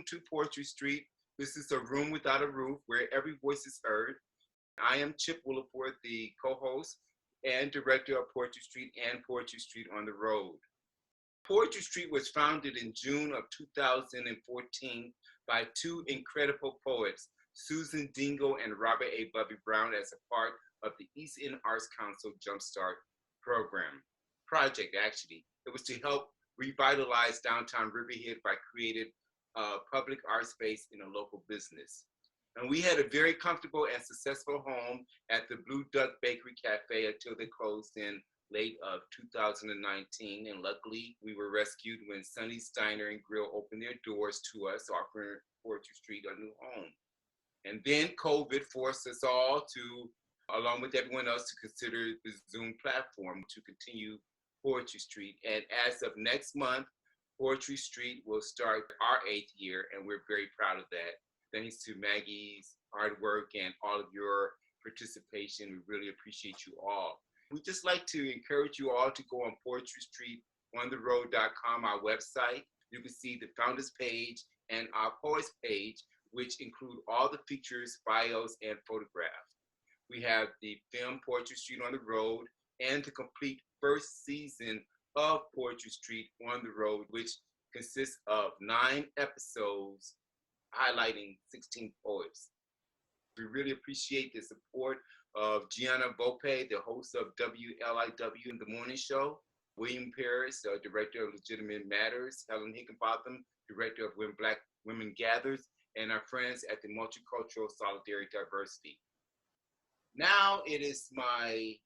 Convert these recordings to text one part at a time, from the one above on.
to Poetry Street. This is a room without a roof where every voice is heard. I am Chip Williford, the co-host and director of Poetry Street and Poetry Street on the Road. Poetry Street was founded in June of 2014 by two incredible poets, Susan Dingle and Robert A. Bubby Brown, as a part of the East End Arts Council Jumpstart project. It was to help revitalize downtown Riverhead by creating a public art space in a local business. And we had a very comfortable and successful home at the Blue Duck Bakery Cafe until they closed in late of 2019. And luckily, we were rescued when Sunny's Diner and Grill opened their doors to us, offering Poetry Street a new home. And then COVID forced us all to, along with everyone else, to consider the Zoom platform to continue Poetry Street. And as of next month, Poetry Street will start our 8th year, and we're very proud of that. Thanks to Maggie's hard work and all of your participation. We really appreciate you all. We'd just like to encourage you all to go on poetrystreetontheroad.com, our website. You can see the founders page and our poets page, which include all the features, bios, and photographs. We have the film Poetry Street on the Road and the complete first season of Poetry Street on the Road, which consists of 9 episodes highlighting 16 poets. We really appreciate the support of Gianna Volpe, the host of WLIW in the Morning Show, William Paris, director of Legitimate Matters, Helen Higginbotham, director of When Black Women Gathers, and our friends at the Multicultural Solidarity Diversity. Now it is my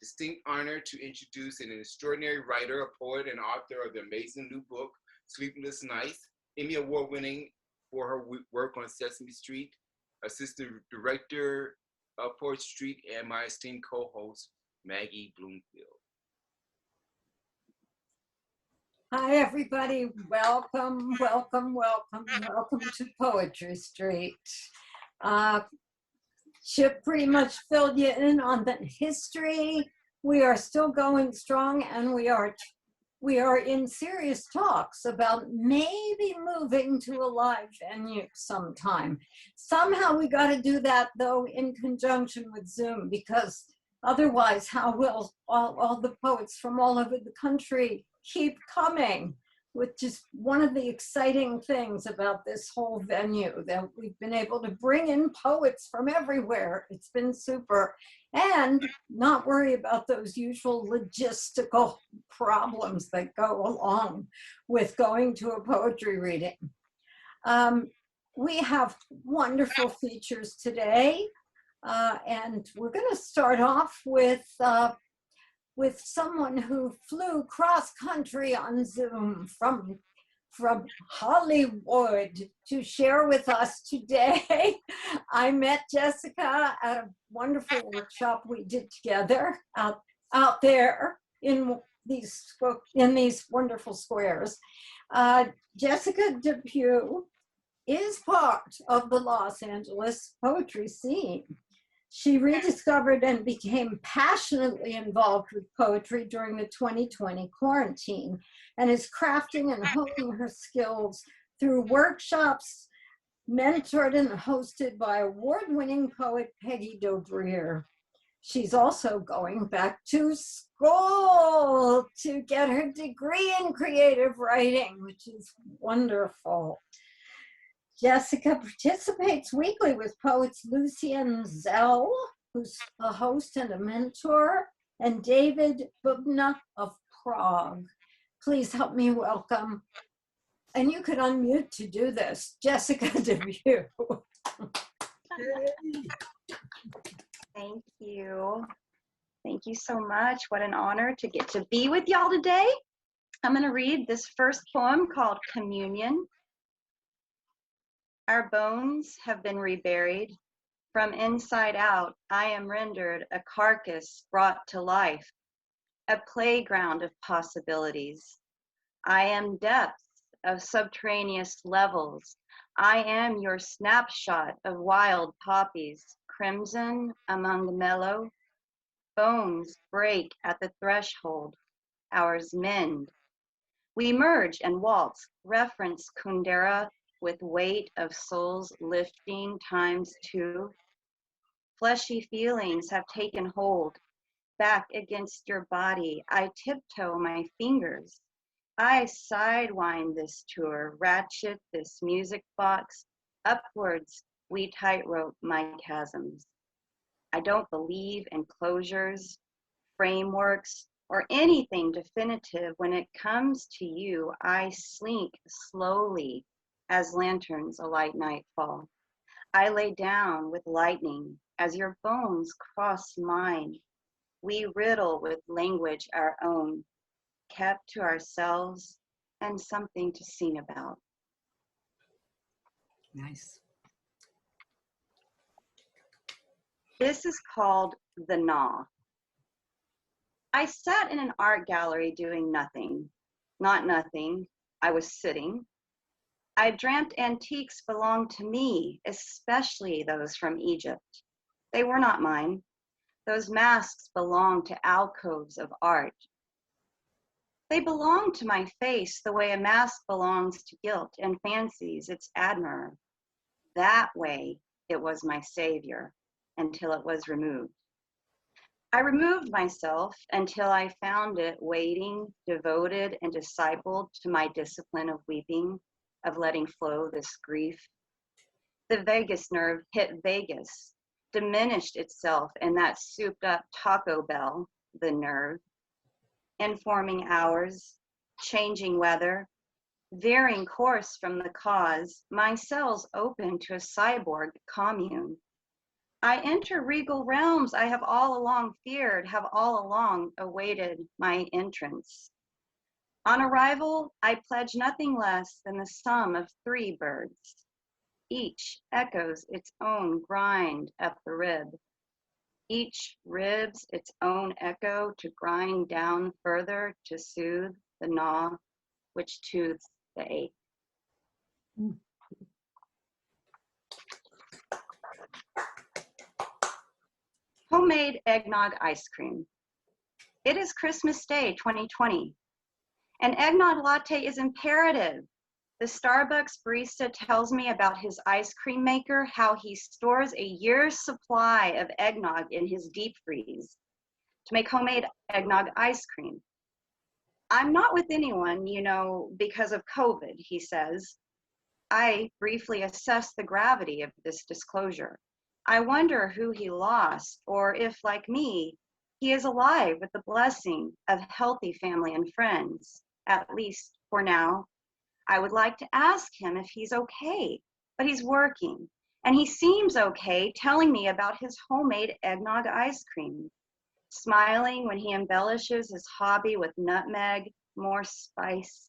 distinct honor to introduce an extraordinary writer, a poet, and author of the amazing new book, Sleepless Nights, Emmy Award winning for her work on Sesame Street, assistant director of Poetry Street, and my esteemed co-host, Maggie Bloomfield. Hi, everybody. Welcome, welcome, welcome, welcome to Poetry Street. Chip pretty much filled you in on the history. We are still going strong, and we are in serious talks about maybe moving to a live venue sometime. Somehow we got to do that, though, in conjunction with Zoom, because otherwise, how will all the poets from all over the country keep coming? Which is one of the exciting things about this whole venue, that we've been able to bring in poets from everywhere. It's been super. And not worry about those usual logistical problems that go along with going to a poetry reading. We have wonderful features today. And we're going to start off with someone who flew cross-country on Zoom from Hollywood to share with us today. I met Jessica at a wonderful workshop we did together out there in these wonderful squares. Jessica DePue is part of the Los Angeles poetry scene. She rediscovered and became passionately involved with poetry during the 2020 quarantine and is crafting and honing her skills through workshops mentored and hosted by award-winning poet Peggy Dobrier. She's also going back to school to get her degree in creative writing, which is wonderful. Jessica participates weekly with poets Lucien Zell, who's a host and a mentor, and David Bubna of Prague. Please help me welcome, and you could unmute to do this, Jessica DePue. Thank you. Thank you so much. What an honor to get to be with y'all today. I'm going to read this first poem called Communion. Our bones have been reburied. From inside out, I am rendered a carcass brought to life, a playground of possibilities. I am depths of subterraneous levels. I am your snapshot of wild poppies, crimson among the mellow. Bones break at the threshold, ours mend. We merge and waltz, reference Kundera, with weight of souls lifting times two. Fleshy feelings have taken hold. Back against your body, I tiptoe my fingers. I sidewind this tour, ratchet this music box. Upwards, we tightrope my chasms. I don't believe in closures, frameworks, or anything definitive. When it comes to you, I slink slowly as lanterns alight nightfall. I lay down with lightning as your bones cross mine. We riddle with language our own, kept to ourselves and something to sing about. Nice. This is called The Gnaw. I sat in an art gallery doing nothing. Not nothing, I was sitting. I dreamt antiques belonged to me, especially those from Egypt. They were not mine. Those masks belonged to alcoves of art. They belonged to my face the way a mask belongs to guilt and fancies its admirer. That way it was my savior until it was removed. I removed myself until I found it waiting, devoted and discipled to my discipline of weeping, of letting flow this grief. The vagus nerve hit Vegas, diminished itself in that souped up Taco Bell, the nerve, informing hours, changing weather, veering course from the cause, my cells open to a cyborg commune. I enter regal realms I have all along feared, have all along awaited my entrance. On arrival, I pledge nothing less than the sum of 3 birds. Each echoes its own grind up the rib. Each ribs its own echo to grind down further to soothe the gnaw which tooths the ache. Homemade eggnog ice cream. It is Christmas Day 2020. An eggnog latte is imperative. The Starbucks barista tells me about his ice cream maker, how he stores a year's supply of eggnog in his deep freeze to make homemade eggnog ice cream. I'm not with anyone, because of COVID, he says. I briefly assess the gravity of this disclosure. I wonder who he lost, or if, like me, he is alive with the blessing of healthy family and friends, at least for now. I would like to ask him if he's okay, but he's working, and he seems okay telling me about his homemade eggnog ice cream, smiling when he embellishes his hobby with nutmeg, more spice.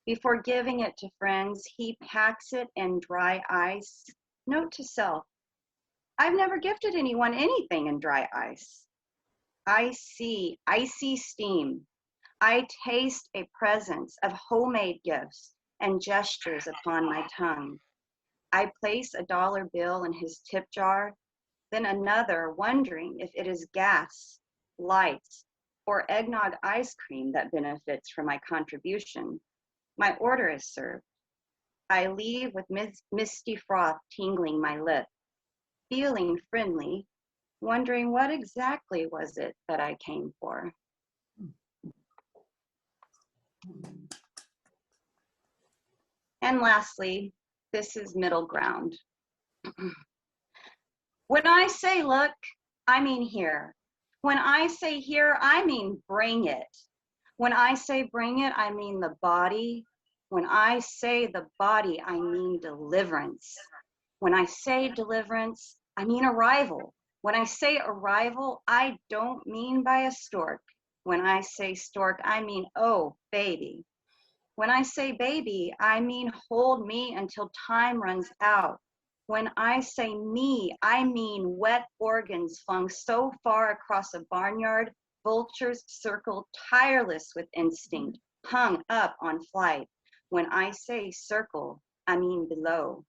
Before giving it to friends, he packs it in dry ice. Note to self, I've never gifted anyone anything in dry ice. I see icy steam. I taste a presence of homemade gifts and gestures upon my tongue. I place a $1 bill in his tip jar, then another, wondering if it is gas, lights, or eggnog ice cream that benefits from my contribution. My order is served. I leave with misty froth tingling my lip, feeling friendly, wondering what exactly was it that I came for. And lastly, this is middle ground. When I say look, I mean here. When I say here, I mean bring it. When I say bring it, I mean the body. When I say the body, I mean deliverance. When I say deliverance, I mean arrival. When I say arrival, I don't mean by a stork. When I say stork, I mean, oh, baby. When I say baby, I mean hold me until time runs out. When I say me, I mean wet organs flung so far across a barnyard, vultures circle tireless with instinct, hung up on flight. When I say circle, I mean below.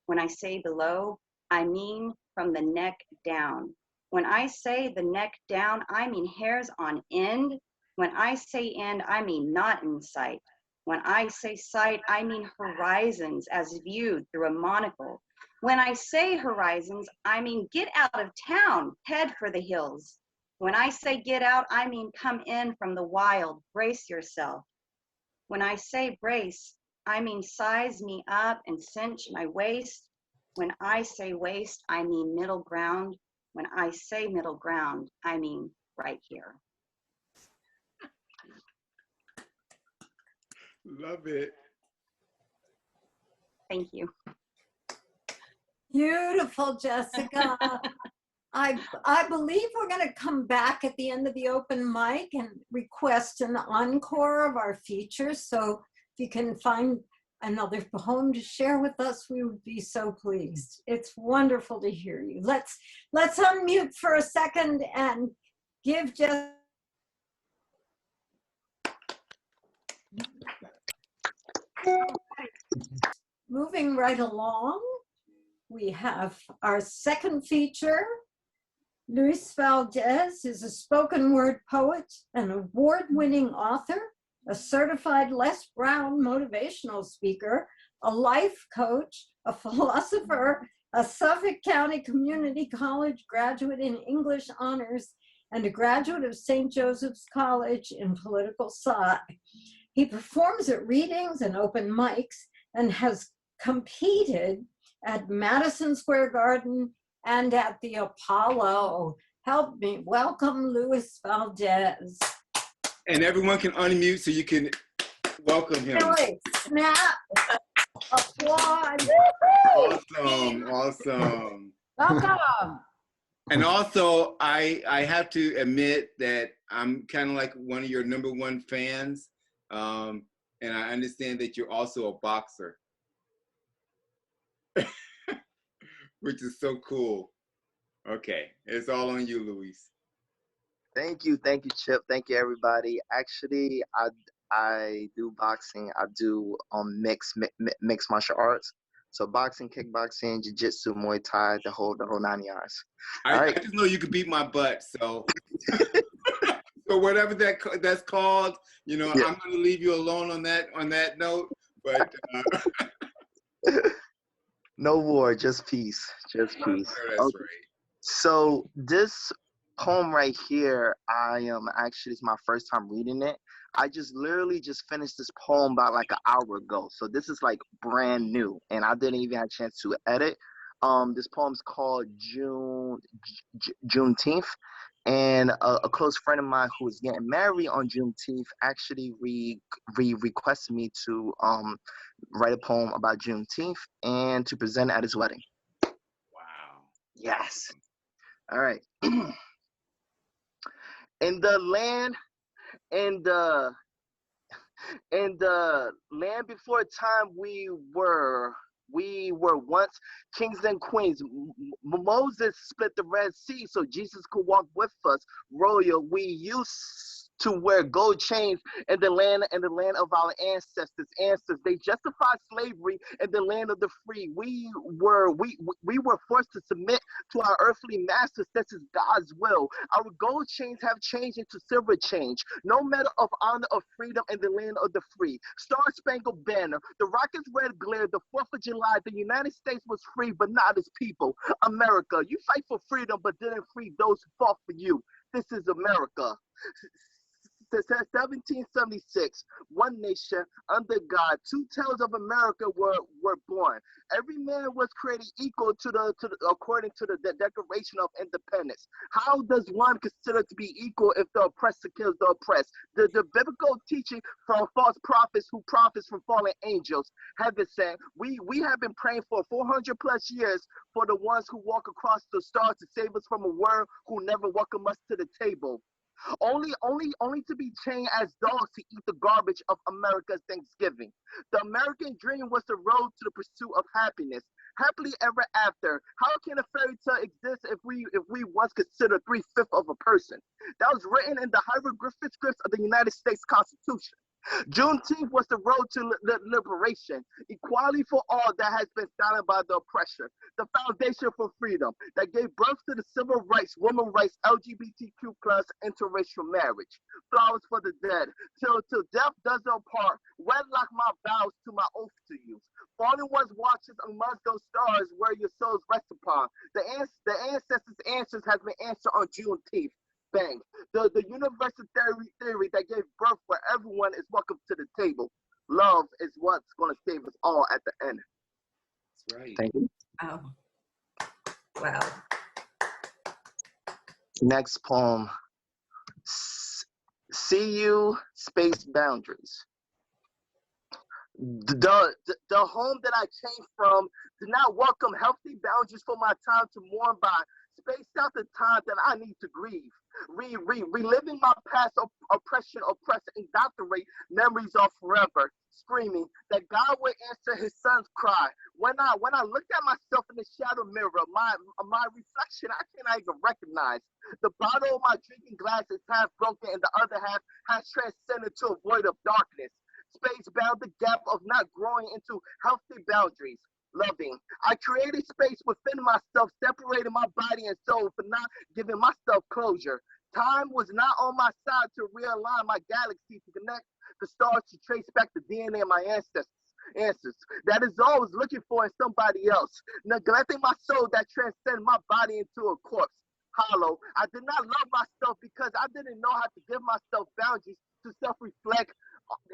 When I say below, I mean from the neck down. When I say the neck down, I mean hairs on end. When I say end, I mean not in sight. When I say sight, I mean horizons as viewed through a monocle. When I say horizons, I mean get out of town, head for the hills. When I say get out, I mean come in from the wild, brace yourself. When I say brace, I mean size me up and cinch my waist. When I say waist, I mean middle ground. When I say middle ground, I mean right here. Love it. Thank you. Beautiful, Jessica. I believe we're going to come back at the end of the open mic and request an encore of our features. So if you can find another poem to share with us, we would be so pleased. It's wonderful to hear you. Let's unmute for a second and give Jessica. Moving right along, we have our second feature. Luis Valdez is a spoken word poet, an award-winning author, a certified Les Brown motivational speaker, a life coach, a philosopher, a Suffolk County Community College graduate in English honors, and a graduate of St. Joseph's College in political science. He performs at readings and open mics and has competed at Madison Square Garden and at the Apollo. Help me welcome Luis Valdez. And everyone can unmute so you can welcome him. Really, snap, applaud. Awesome, awesome. Welcome. And also, I have to admit that I'm kind of like one of your #1 fans. And I understand that you're also a boxer, which is so cool. Okay, it's all on you, Luis. Thank you, Chip. Thank you, everybody. Actually, I do boxing. I do mixed martial arts. So boxing, kickboxing, jiu-jitsu, Muay Thai, the whole 9 yards. I just know you could beat my butt, so so whatever that's called, you know, yeah. I'm going to leave you alone on that note. But no war, just peace, just peace. Sure, that's okay. Right. So this poem right here, it's my first time reading it. I literally just finished this poem about like an hour ago. So this is like brand new, and I didn't even have a chance to edit. This poem's called Juneteenth, and a close friend of mine who is getting married on Juneteenth actually requested me to write a poem about Juneteenth and to present at his wedding. Wow. Yes. All right. In the land before time we were once kings and queens. Moses split the Red Sea so Jesus could walk with us. Royal, we used to wear gold chains in the land of our ancestors. They justified slavery in the land of the free. We were forced to submit to our earthly masters. This is God's will. Our gold chains have changed into silver change. No medal of honor or freedom in the land of the free. Star-Spangled Banner, the rocket's red glare, the 4th of July, the United States was free, but not its people. America, you fight for freedom, but didn't free those who fought for you. This is America. 1776, one nation under God. Two tales of America were born. Every man was created equal according to the Declaration of Independence. How does one consider to be equal if the oppressor kills the oppressed? The biblical teaching from false prophets who prophets from fallen angels. Heaven said, we have been praying for 400 plus years for the ones who walk across the stars to save us from a world who never welcome us to the table. Only to be chained as dogs to eat the garbage of America's Thanksgiving. The American dream was the road to the pursuit of happiness. Happily ever after. How can a fairy tale exist if we once considered 3/5 of a person? That was written in the hieroglyphic scripts of the United States Constitution. Juneteenth was the road to liberation, equality for all that has been silent by the oppressor, the foundation for freedom that gave birth to the civil rights, women's rights, LGBTQ plus interracial marriage, flowers for the dead, till death does us part, wedlock my vows to my oath to you. Fallen ones watches amongst those stars where your souls rest upon. The ancestors' answers has been answered on Juneteenth. Bang. The universal theory that gave birth where everyone is welcome to the table. Love is what's going to save us all at the end. That's right. Thank you. Oh, wow. Next poem. See you, space boundaries. The home that I came from did not welcome healthy boundaries for my time to mourn by. Spaced out the time that I need to grieve. Reliving my past oppression, oppressor, indoctrinate memories of forever. Screaming that God would answer his son's cry. When I look at myself in the shadow mirror, my reflection I cannot even recognize. The bottle of my drinking glass is half broken and the other half has transcended to a void of darkness. Space bound the gap of not growing into healthy boundaries. Loving. I created space within myself, separating my body and soul for not giving myself closure. Time was not on my side to realign my galaxy to connect the stars to trace back the DNA of my answers. That is all I was looking for in somebody else. Neglecting my soul that transcends my body into a corpse. Hollow. I did not love myself because I didn't know how to give myself boundaries to self-reflect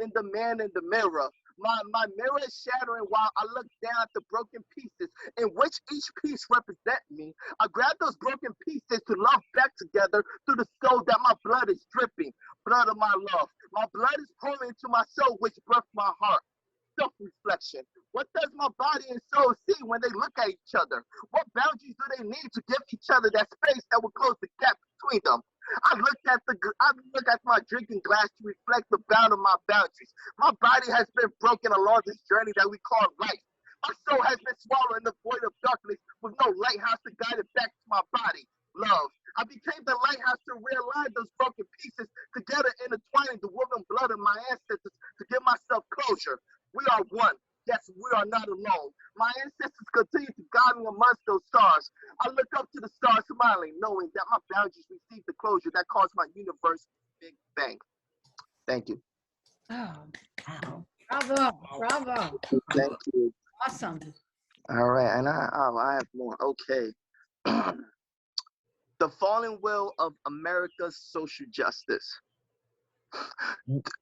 in the man in the mirror. My mirror is shattering while I look down at the broken pieces in which each piece represents me. I grab those broken pieces to love back together through the soul that my blood is dripping. Blood of my love. My blood is pouring into my soul which birthed my heart. Self-reflection. What does my body and soul see when they look at each other? What boundaries do they need to give each other that space that will close the gap between them? I look at my drinking glass to reflect the bound of my boundaries. My body has been broken along this journey that we call life. My soul has been swallowed in the void of darkness with no lighthouse to guide it back to my body. Love. I became the lighthouse to realign those broken pieces together, intertwining the woven blood of my ancestors to give myself closure. We are one. Yes, we are not alone. My ancestors continue to guide me amongst those stars. I look up to the stars smiling, knowing that my boundaries received the closure that caused my universe big bang. Thank you. Oh, wow. Bravo. Bravo. Thank you. Awesome. All right, and I have more. Okay. The falling will of America's social justice.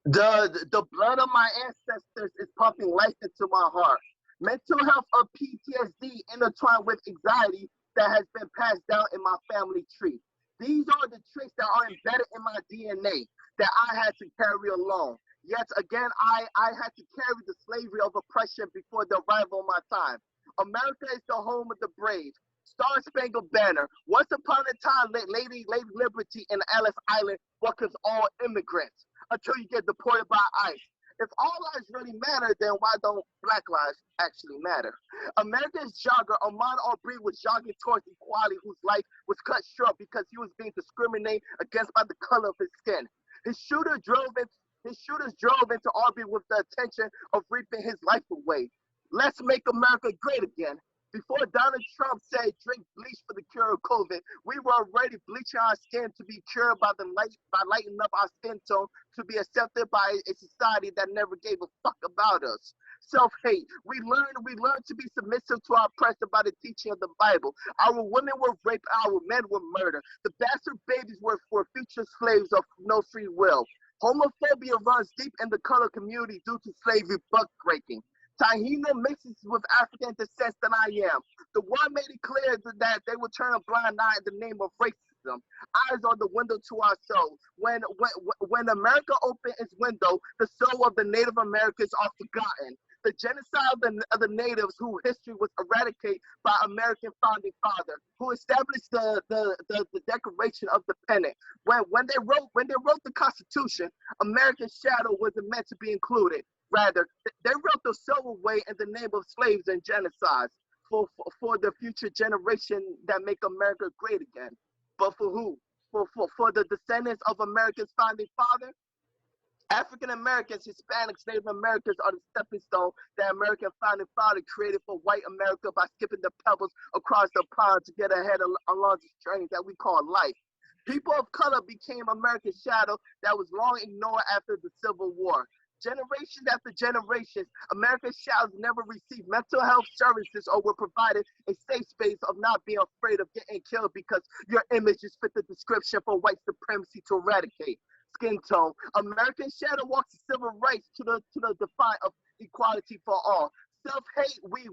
The blood of my ancestors is pumping life into my heart. Mental health of PTSD intertwined with anxiety that has been passed down in my family tree. These are the traits that are embedded in my DNA that I had to carry alone. Yet again, I had to carry the slavery of oppression before the arrival of my time. America is the home of the brave. Star Spangled Banner. Once upon a time, Lady Liberty in Ellis Island welcomes all immigrants until you get deported by ICE. If all lives really matter, then why don't Black lives actually matter? America's jogger, Ahmaud Arbery, was jogging towards equality, whose life was cut short because he was being discriminated against by the color of his skin. His shooters drove into Arbery with the intention of reaping his life away. Let's make America great again. Before Donald Trump said drink bleach for the cure of COVID, we were already bleaching our skin to be cured by lightening up our skin tone to be accepted by a society that never gave a fuck about us. Self-hate. We learned to be submissive to our oppressor by the teaching of the Bible. Our women were raped, our men were murdered. The bastard babies were for future slaves of no free will. Homophobia runs deep in the color community due to slavery buck breaking. Tahino mixes with African descent than I am. The one made it clear that they would turn a blind eye in the name of racism. Eyes are the window to our soul. When America opened its window, the soul of the Native Americans are forgotten. The genocide of the natives whose history was eradicated by American founding father, who established the Declaration of Independence. When they wrote the Constitution, America's shadow wasn't meant to be included. Rather, they wrote the soul away in the name of slaves and genocides for the future generation that make America great again. But for who? For the descendants of America's founding father? African Americans, Hispanics, Native Americans are the stepping stone that American founding father created for white America by skipping the pebbles across the pond to get ahead along this journey that we call life. People of color became America's shadow that was long ignored after the Civil War. Generations after generations, America's shadows never received mental health services or were provided a safe space of not being afraid of getting killed because your images fit the description for white supremacy to eradicate. Skin tone. American shadow walks the civil rights to the define of equality for all. Self-hate, we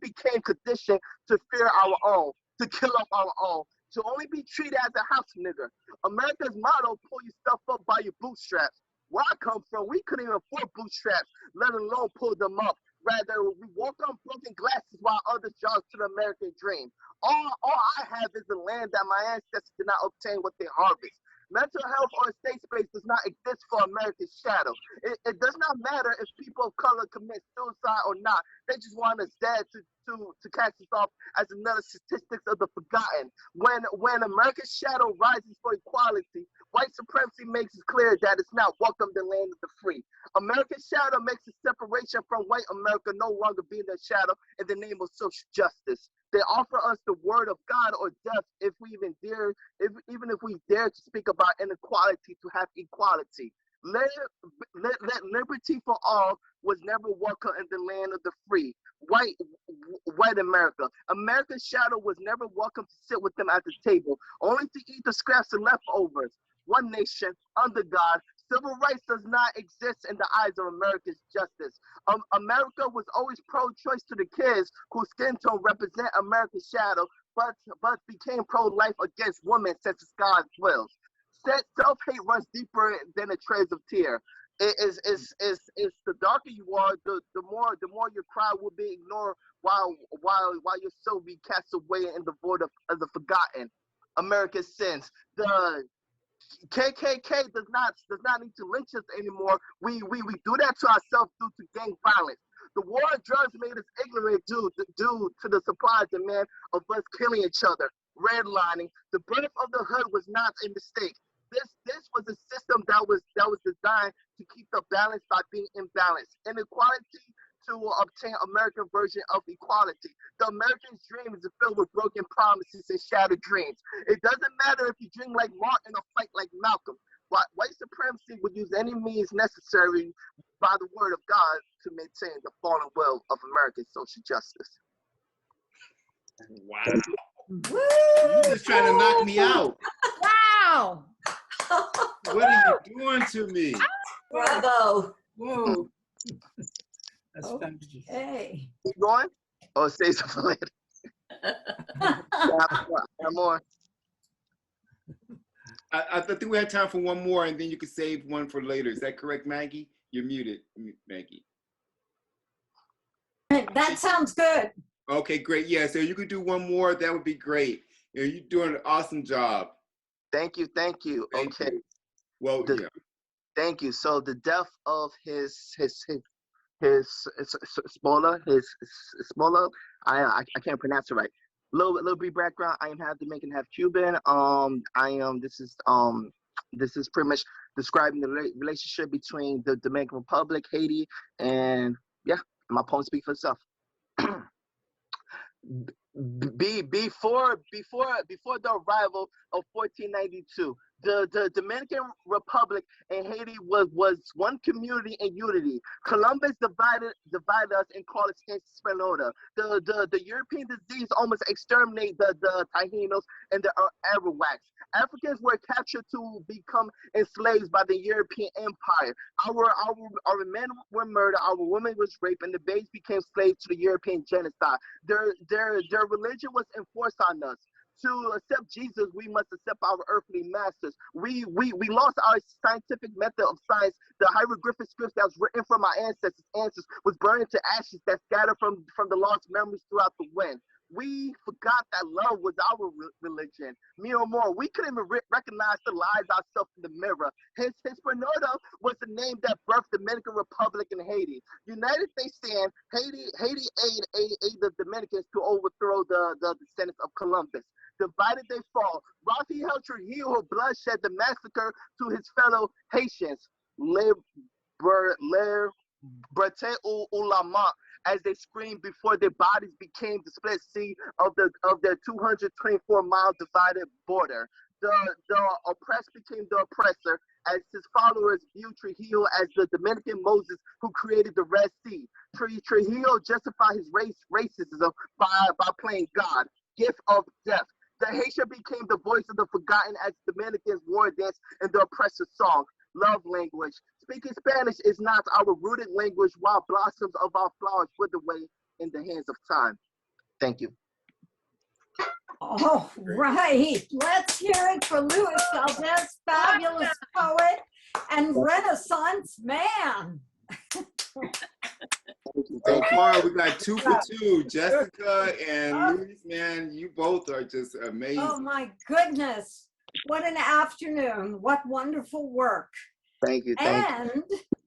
became conditioned to fear our own, to kill off our own, to only be treated as a house nigger. America's motto, pull your stuff up by your bootstraps. Where I come from, we couldn't even afford bootstraps, let alone pull them up. Rather, we walk on broken glasses while others jog to the American dream. All I have is the land that my ancestors did not obtain what they harvest. Mental health or a safe space does not exist for America's shadow. It does not matter if people of color commit suicide or not. They just want us dead to cast us off as another statistics of the forgotten. When America's shadow rises for equality, white supremacy makes it clear that it's not welcome to the land of the free. America's shadow makes the separation from white America no longer be the shadow in the name of social justice. They offer us the word of God or death if we even dare, even if we dare to speak about inequality to have equality. Let liberty for all was never welcome in the land of the free. White America. America's shadow was never welcome to sit with them at the table, only to eat the scraps and leftovers. One nation, under God. Civil rights does not exist in the eyes of America's justice. America was always pro-choice to the kids whose skin tone represent America's shadow, but became pro-life against women since it's God's will. Self-hate runs deeper than the trails of tear. It's the darker you are, the more your cry will be ignored while your soul be cast away in the void of the forgotten. America's sins. The KKK does not need to lynch us anymore. We do that to ourselves due to gang violence. The war on drugs made us ignorant due to the supply and demand of us killing each other. Redlining. The birth of the hood was not a mistake. This was a system that was designed to keep the balance by being imbalanced. Inequality to obtain American version of equality. The American dream is filled with broken promises and shattered dreams. It doesn't matter if you dream like Martin or fight like Malcolm. White supremacy would use any means necessary by the word of God to maintain the fallen will of American social justice. Wow. You're just trying to knock me out. Wow. What are you doing to me? Bravo. Whoa. That's fantastic. Hey. Keep going? Or say something later? More. I think we have time for one more, and then you can save one for later. Is that correct, Maggie? You're muted, Maggie. That sounds good. Okay, great. Yeah, so you could do one more. That would be great. You're doing an awesome job. Thank you. Thank Okay. you. Well, yeah. Thank you. So the death of his Smola, I can't pronounce it right. Little brief background. I am half Dominican, half Cuban. This is pretty much describing the relationship between the Dominican Republic, Haiti, and yeah, my poem speaks for itself. Before the arrival of 1492, the Dominican Republic and Haiti was one community in unity. Columbus divided us and called it Hispaniola. The European disease almost exterminated the Taínos and the Arawaks. Africans were captured to become enslaved by the European Empire. Our men were murdered, our women was raped, and the babes became slaves to the European genocide. Their religion was enforced on us. To accept Jesus, we must accept our earthly masters. We lost our scientific method of science. The hieroglyphic scripts that was written from our ancestors was burned into ashes that scattered from the lost memories throughout the wind. We forgot that love was our religion. More, we couldn't even recognize the lies ourselves in the mirror. Hispaniola was the name that birthed the Dominican Republic and Haiti. United they stand. Haiti aid the Dominicans to overthrow the descendants of Columbus. Divided they fall. Rafi held Trujillo bloodshed the massacre to his fellow Haitians. Brete ulama, as they screamed before their bodies became the split sea of their 224-mile divided border. The oppressed became the oppressor as his followers viewed Trujillo as the Dominican Moses who created the Red Sea. Trujillo justified his racism by playing God, gift of death. The Haitian became the voice of the forgotten as Dominicans war dance in the oppressor's song. Love language. Speaking Spanish is not our rooted language, while blossoms of our flowers wither away in the hands of time. Thank you. All right, let's hear it for Luis Valdez, fabulous poet and Renaissance man. So far, we got 2 for 2. Jessica and Luis, man, you both are just amazing. Oh my goodness, what an afternoon. What wonderful work. Thank you. Thank you.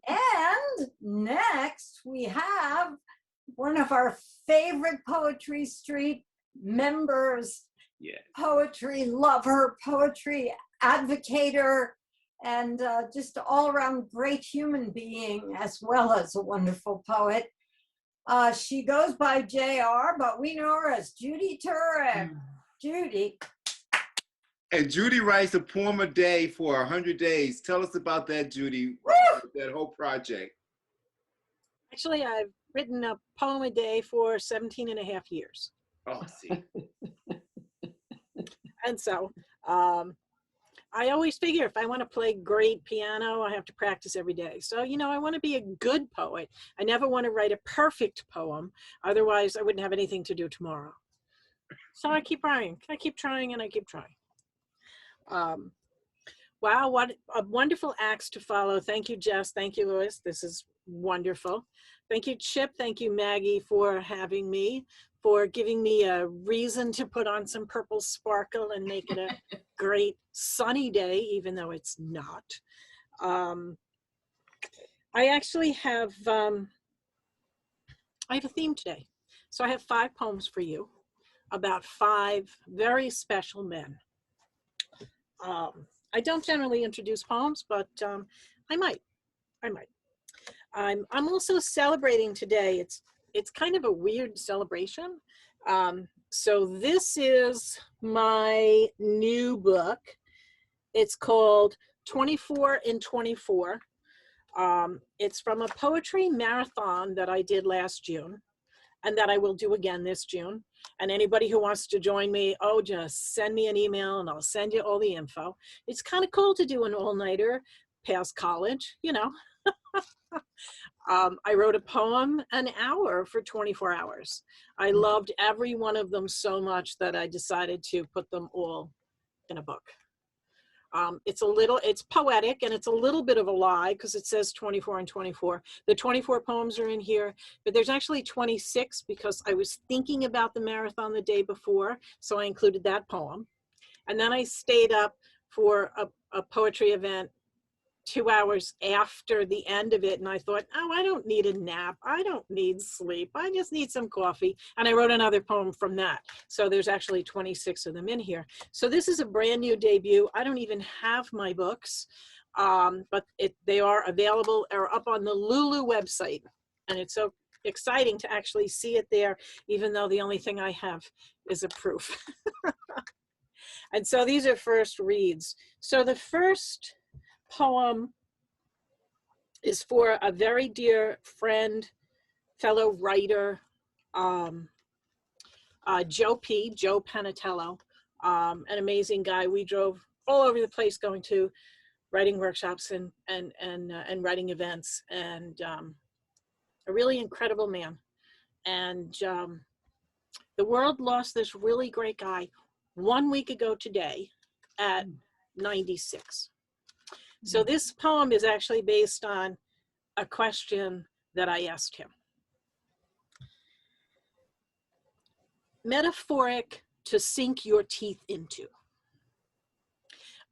And next we have one of our favorite Poetry Street members, Yes. poetry lover, poetry advocator, and just all around great human being, as well as a wonderful poet. She goes by JR, but we know her as Judy Turek. Judy. And Judy writes a poem a day for 100 days. Tell us about that, Judy, that whole project. Actually, I've written a poem a day for 17 and a half years. Oh, see. And so I always figure if I want to play great piano, I have to practice every day. So, you know, I want to be a good poet. I never want to write a perfect poem. Otherwise, I wouldn't have anything to do tomorrow. So I keep trying. I keep trying and I keep trying. Wow, what a wonderful acts to follow. Thank you, Jess. Thank you, Louis. This is wonderful. Thank you, Chip. Thank you, Maggie, for having me, for giving me a reason to put on some purple sparkle and make it a great sunny day, even though it's not. I actually have, I have a theme today. So I have 5 poems for you about 5 very special men. I don't generally introduce poems, but I might. I'm also celebrating today. It's kind of a weird celebration. So this is my new book. It's called 24 in 24. It's from a poetry marathon that I did last June and that I will do again this June. And anybody who wants to join me, oh, just send me an email and I'll send you all the info. It's kind of cool to do an all-nighter past college, you know. I wrote a poem an hour for 24 hours. I loved every one of them so much that I decided to put them all in a book. It's poetic and it's a little bit of a lie because it says 24 and 24. The 24 poems are in here, but there's actually 26 because I was thinking about the marathon the day before, so I included that poem. And then I stayed up for a poetry event 2 hours after the end of it, and I thought, oh, I don't need a nap. I don't need sleep. I just need some coffee. And I wrote another poem from that. So there's actually 26 of them in here. So this is a brand new debut. I don't even have my books, but they are available or up on the Lulu website. And it's so exciting to actually see it there, even though the only thing I have is a proof. And so these are first reads. So the first poem is for a very dear friend, fellow writer, Joe Panatello, an amazing guy. We drove all over the place going to writing workshops and writing events, and a really incredible man. And the world lost this really great guy 1 week ago today at 96. So this poem is actually based on a question that I asked him. Metaphoric to sink your teeth into.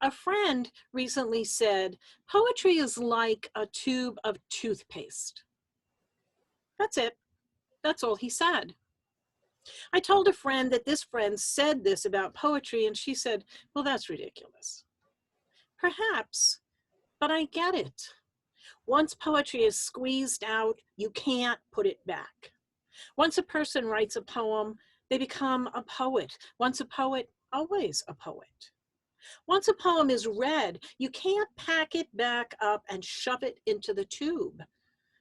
A friend recently said, poetry is like a tube of toothpaste. That's it. That's all he said. I told a friend that this friend said this about poetry, and she said, well, that's ridiculous. Perhaps. But I get it. Once poetry is squeezed out, you can't put it back. Once a person writes a poem, they become a poet. Once a poet, always a poet. Once a poem is read, you can't pack it back up and shove it into the tube.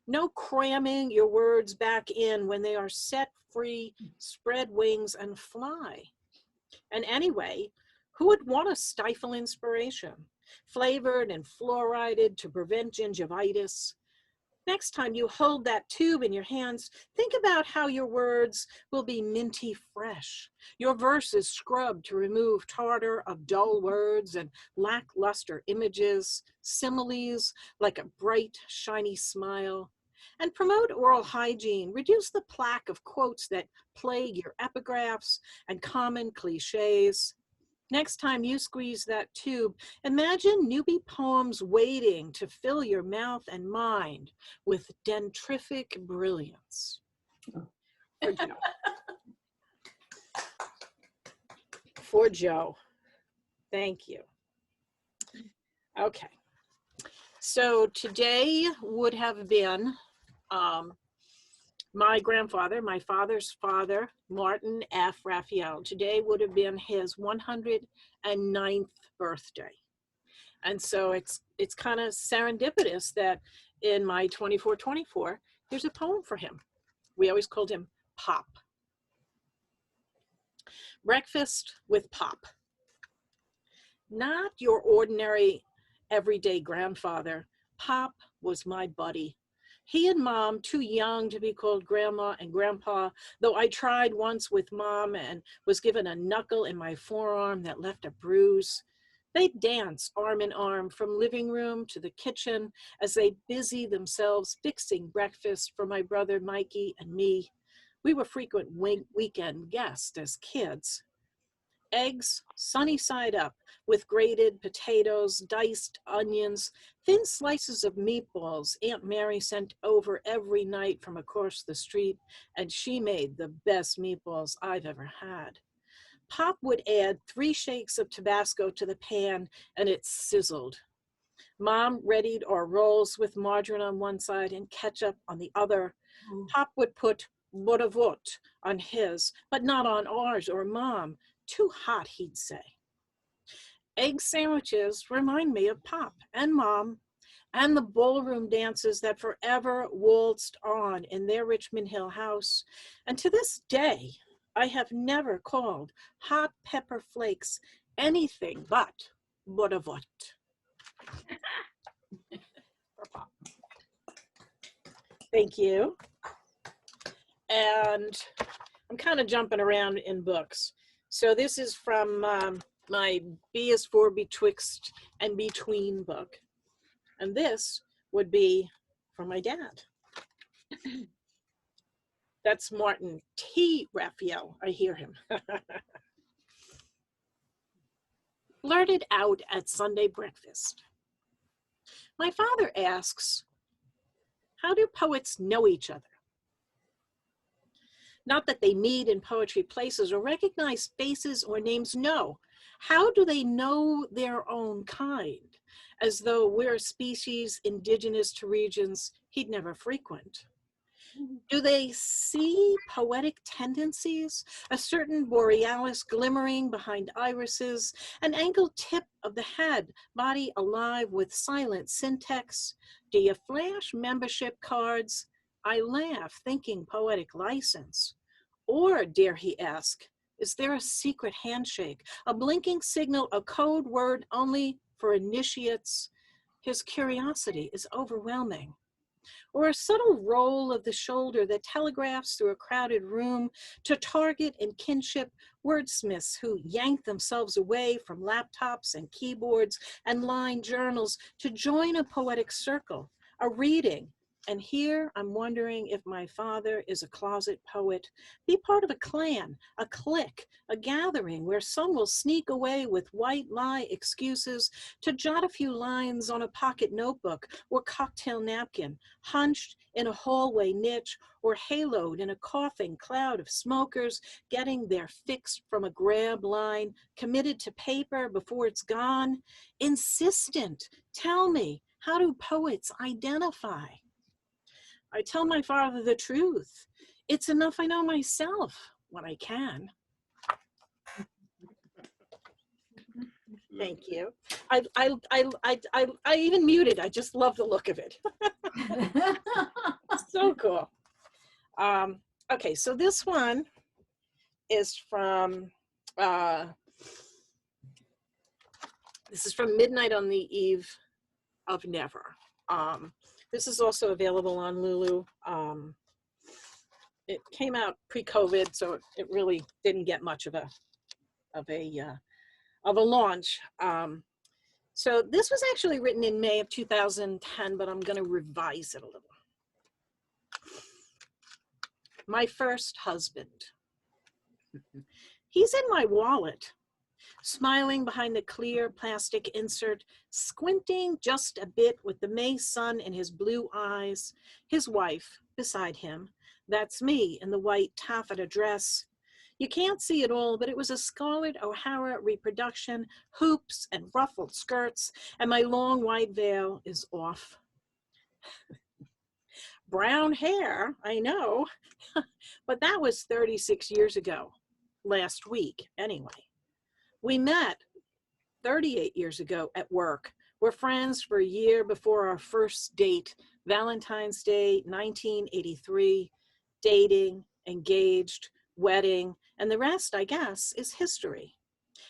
No cramming your words back in when they are set free, spread wings, and fly. And anyway, who would want to stifle inspiration? Flavored and fluorided to prevent gingivitis. Next time you hold that tube in your hands, think about how your words will be minty fresh. Your verses scrubbed to remove tartar of dull words and lackluster images, similes like a bright, shiny smile. And promote oral hygiene. Reduce the plaque of quotes that plague your epigraphs and common cliches. Next time you squeeze that tube, imagine newbie poems waiting to fill your mouth and mind with dendritic brilliance. For Joe. For Joe. Thank you. Okay. So today would have been my grandfather, my father's father, Martin F. Raphael. Today would have been his 109th birthday. And so it's kind of serendipitous that in my 2424, there's a poem for him. We always called him Pop. Breakfast with Pop. Not your ordinary everyday grandfather. Pop was my buddy. He and Mom, too young to be called Grandma and Grandpa, though I tried once with Mom and was given a knuckle in my forearm that left a bruise. They'd dance arm in arm from living room to the kitchen as they busy themselves fixing breakfast for my brother Mikey and me. We were frequent weekend guests as kids. Eggs, sunny side up, with grated potatoes, diced onions, thin slices of meatballs Aunt Mary sent over every night from across the street, and she made the best meatballs I've ever had. Pop would add 3 shakes of Tabasco to the pan, and it sizzled. Mom readied our rolls with margarine on one side and ketchup on the other. Pop would put bourevot on his, but not on ours or Mom. Too hot, he'd say. Egg sandwiches remind me of Pop and Mom and the ballroom dances that forever waltzed on in their Richmond Hill house. And to this day, I have never called hot pepper flakes anything but bourevot. For Pop. Thank you. And I'm kind of jumping around in books. So this is from my B is for Betwixt and Between book. And this would be from my dad. That's Martin T. Raphael. I hear him. Blurted out at Sunday breakfast. My father asks, how do poets know each other? Not that they meet in poetry places or recognize faces or names, no. How do they know their own kind? As though we're a species indigenous to regions he'd never frequent. Do they see poetic tendencies? A certain borealis glimmering behind irises, an angled tip of the head, body alive with silent syntax? Do you flash membership cards? I laugh, thinking poetic license. Or, dare he ask, is there a secret handshake, a blinking signal, a code word only for initiates? His curiosity is overwhelming. Or a subtle roll of the shoulder that telegraphs through a crowded room to target and kinship wordsmiths who yank themselves away from laptops and keyboards and lined journals to join a poetic circle, a reading. And here I'm wondering if my father is a closet poet, be part of a clan, a clique, a gathering where some will sneak away with white lie excuses to jot a few lines on a pocket notebook or cocktail napkin, hunched in a hallway niche or haloed in a coughing cloud of smokers, getting their fix from a grab line, committed to paper before it's gone. Insistent, tell me, How do poets identify? I tell my father the truth. It's enough I know myself when I can. Thank you. I even muted. I just love the look of it. So cool. Okay, so this one is from Midnight on the Eve of Never. This is also available on Lulu. It came out pre-COVID, so it really didn't get much of a launch. So this was actually written in May of 2010, but I'm going to revise it a little. My first husband. He's in my wallet, smiling behind the clear plastic insert, squinting just a bit with the May sun in his blue eyes. His wife beside him. That's me in the white taffeta dress. You can't see it all, but it was a Scarlett O'Hara reproduction, hoops and ruffled skirts, and my long white veil is off. Brown hair, I know, but that was 36 years ago, last week anyway. We met 38 years ago at work. We're friends for a year before our first date, Valentine's Day, 1983, dating, engaged, wedding, and the rest, I guess, is history.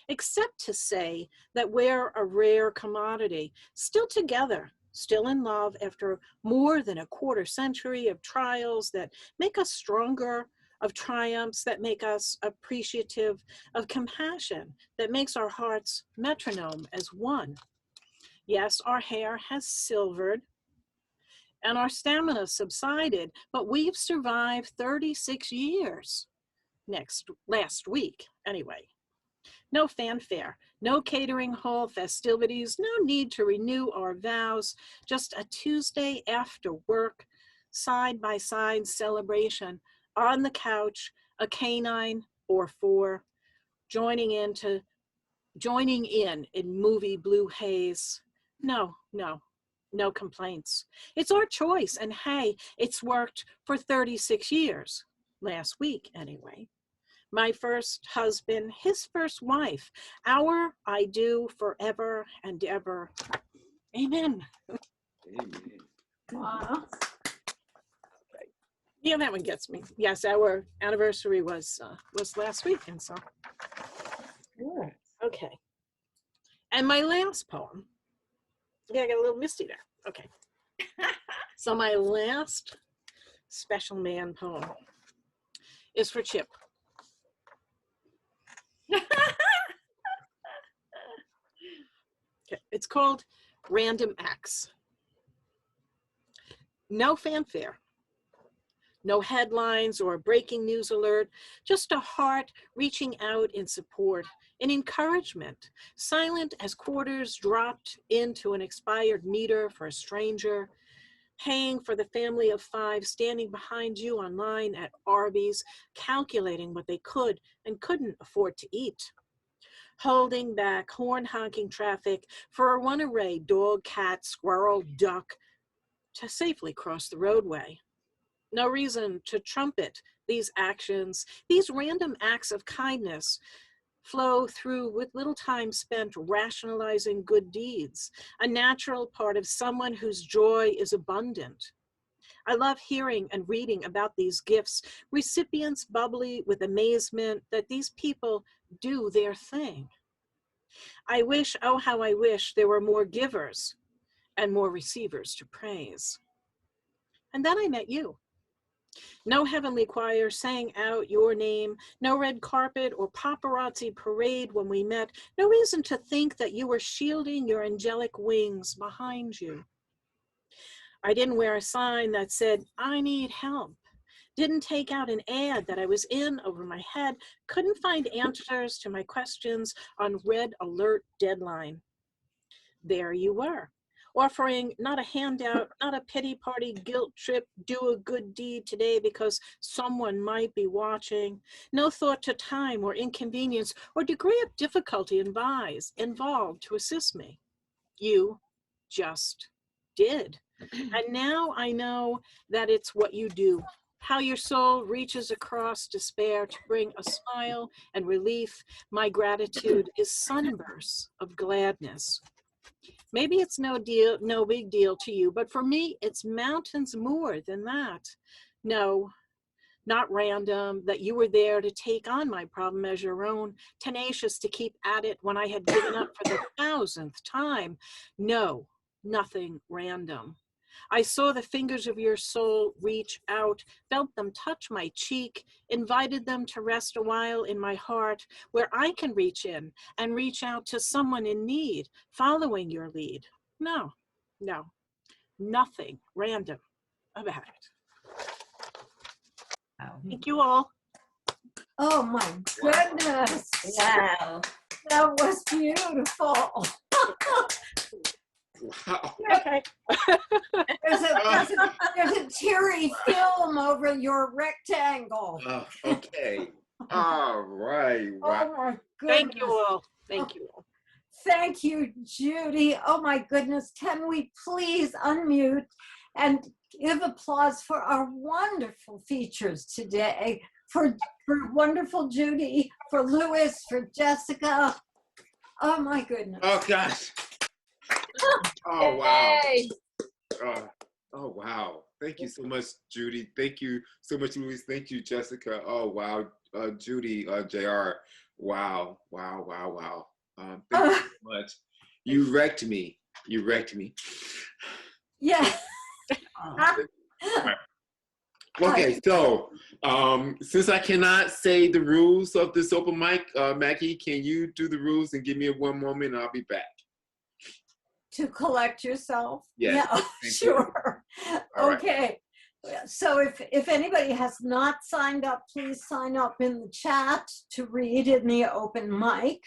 Except to say that we're a rare commodity, still together, still in love after more than a quarter century of trials that make us stronger, of triumphs that make us appreciative, of compassion that makes our hearts metronome as one. Yes, our hair has silvered and our stamina subsided, but we've survived 36 years. Last week, anyway. No fanfare, no catering hall festivities, no need to renew our vows, just a Tuesday after work, side-by-side celebration, on the couch, a canine or four, joining in movie blue haze. No complaints. It's our choice, and hey, it's worked for 36 years, last week anyway. My first husband, his first wife, our I do forever and ever. Amen. Amen. Wow. Yeah, that one gets me. Yes, our anniversary was last week, and so. Okay. And my last poem. Yeah, I got a little misty there. Okay. So my last special man poem is for Chip. Okay. It's called Random Acts. No fanfare, no headlines or breaking news alert, just a heart reaching out in support, in encouragement, silent as quarters dropped into an expired meter for a stranger, paying for the family of five standing behind you online at Arby's, calculating what they could and couldn't afford to eat. Holding back horn-honking traffic for a runaway dog, cat, squirrel, duck to safely cross the roadway. No reason to trumpet these actions. These random acts of kindness flow through with little time spent rationalizing good deeds, a natural part of someone whose joy is abundant. I love hearing and reading about these gifts, recipients bubbly with amazement that these people do their thing. I wish, oh how I wish there were more givers and more receivers to praise. And then I met you. No heavenly choir sang out your name, no red carpet or paparazzi parade when we met, no reason to think that you were shielding your angelic wings behind you. I didn't wear a sign that said, I need help. Didn't take out an ad that I was in over my head, couldn't find answers to my questions on red alert deadline. There you were, offering not a handout, not a pity party guilt trip, do a good deed today because someone might be watching. No thought to time or inconvenience or degree of difficulty involved to assist me. You just did. And now I know that it's what you do, how your soul reaches across despair to bring a smile and relief. My gratitude is sunbursts of gladness. Maybe it's no big deal to you, but for me, it's mountains more than that. No, not random, that you were there to take on my problem as your own, tenacious to keep at it when I had given up for the 1000th time. No, nothing random. I saw the fingers of your soul reach out, felt them touch my cheek, invited them to rest a while in my heart, where I can reach in and reach out to someone in need, following your lead. No, nothing random about it. Thank you all. Oh my goodness. Wow. That was beautiful. Wow. Okay. There's a teary film over your rectangle. Okay. All right. Wow. Oh my goodness. Thank you all. Thank you all. Thank you, Judy. Oh my goodness. Can we please unmute and give applause for our wonderful features today? For wonderful Judy, for Louis, for Jessica. Oh my goodness. Oh gosh. Oh wow. Yay. Oh wow. Thank you so much, Judy. Thank you so much, Louise. Thank you, Jessica. Oh wow. Judy, JR. Wow. Thank you so much. You wrecked me. Yeah. Okay, so since I cannot say the rules of this open mic, Maggie, can you do the rules and give me 1 moment and I'll be back? To collect yourself? Yes. Yeah, Thank sure. All right. Okay. So if anybody has not signed up, please sign up in the chat to read in the open mic.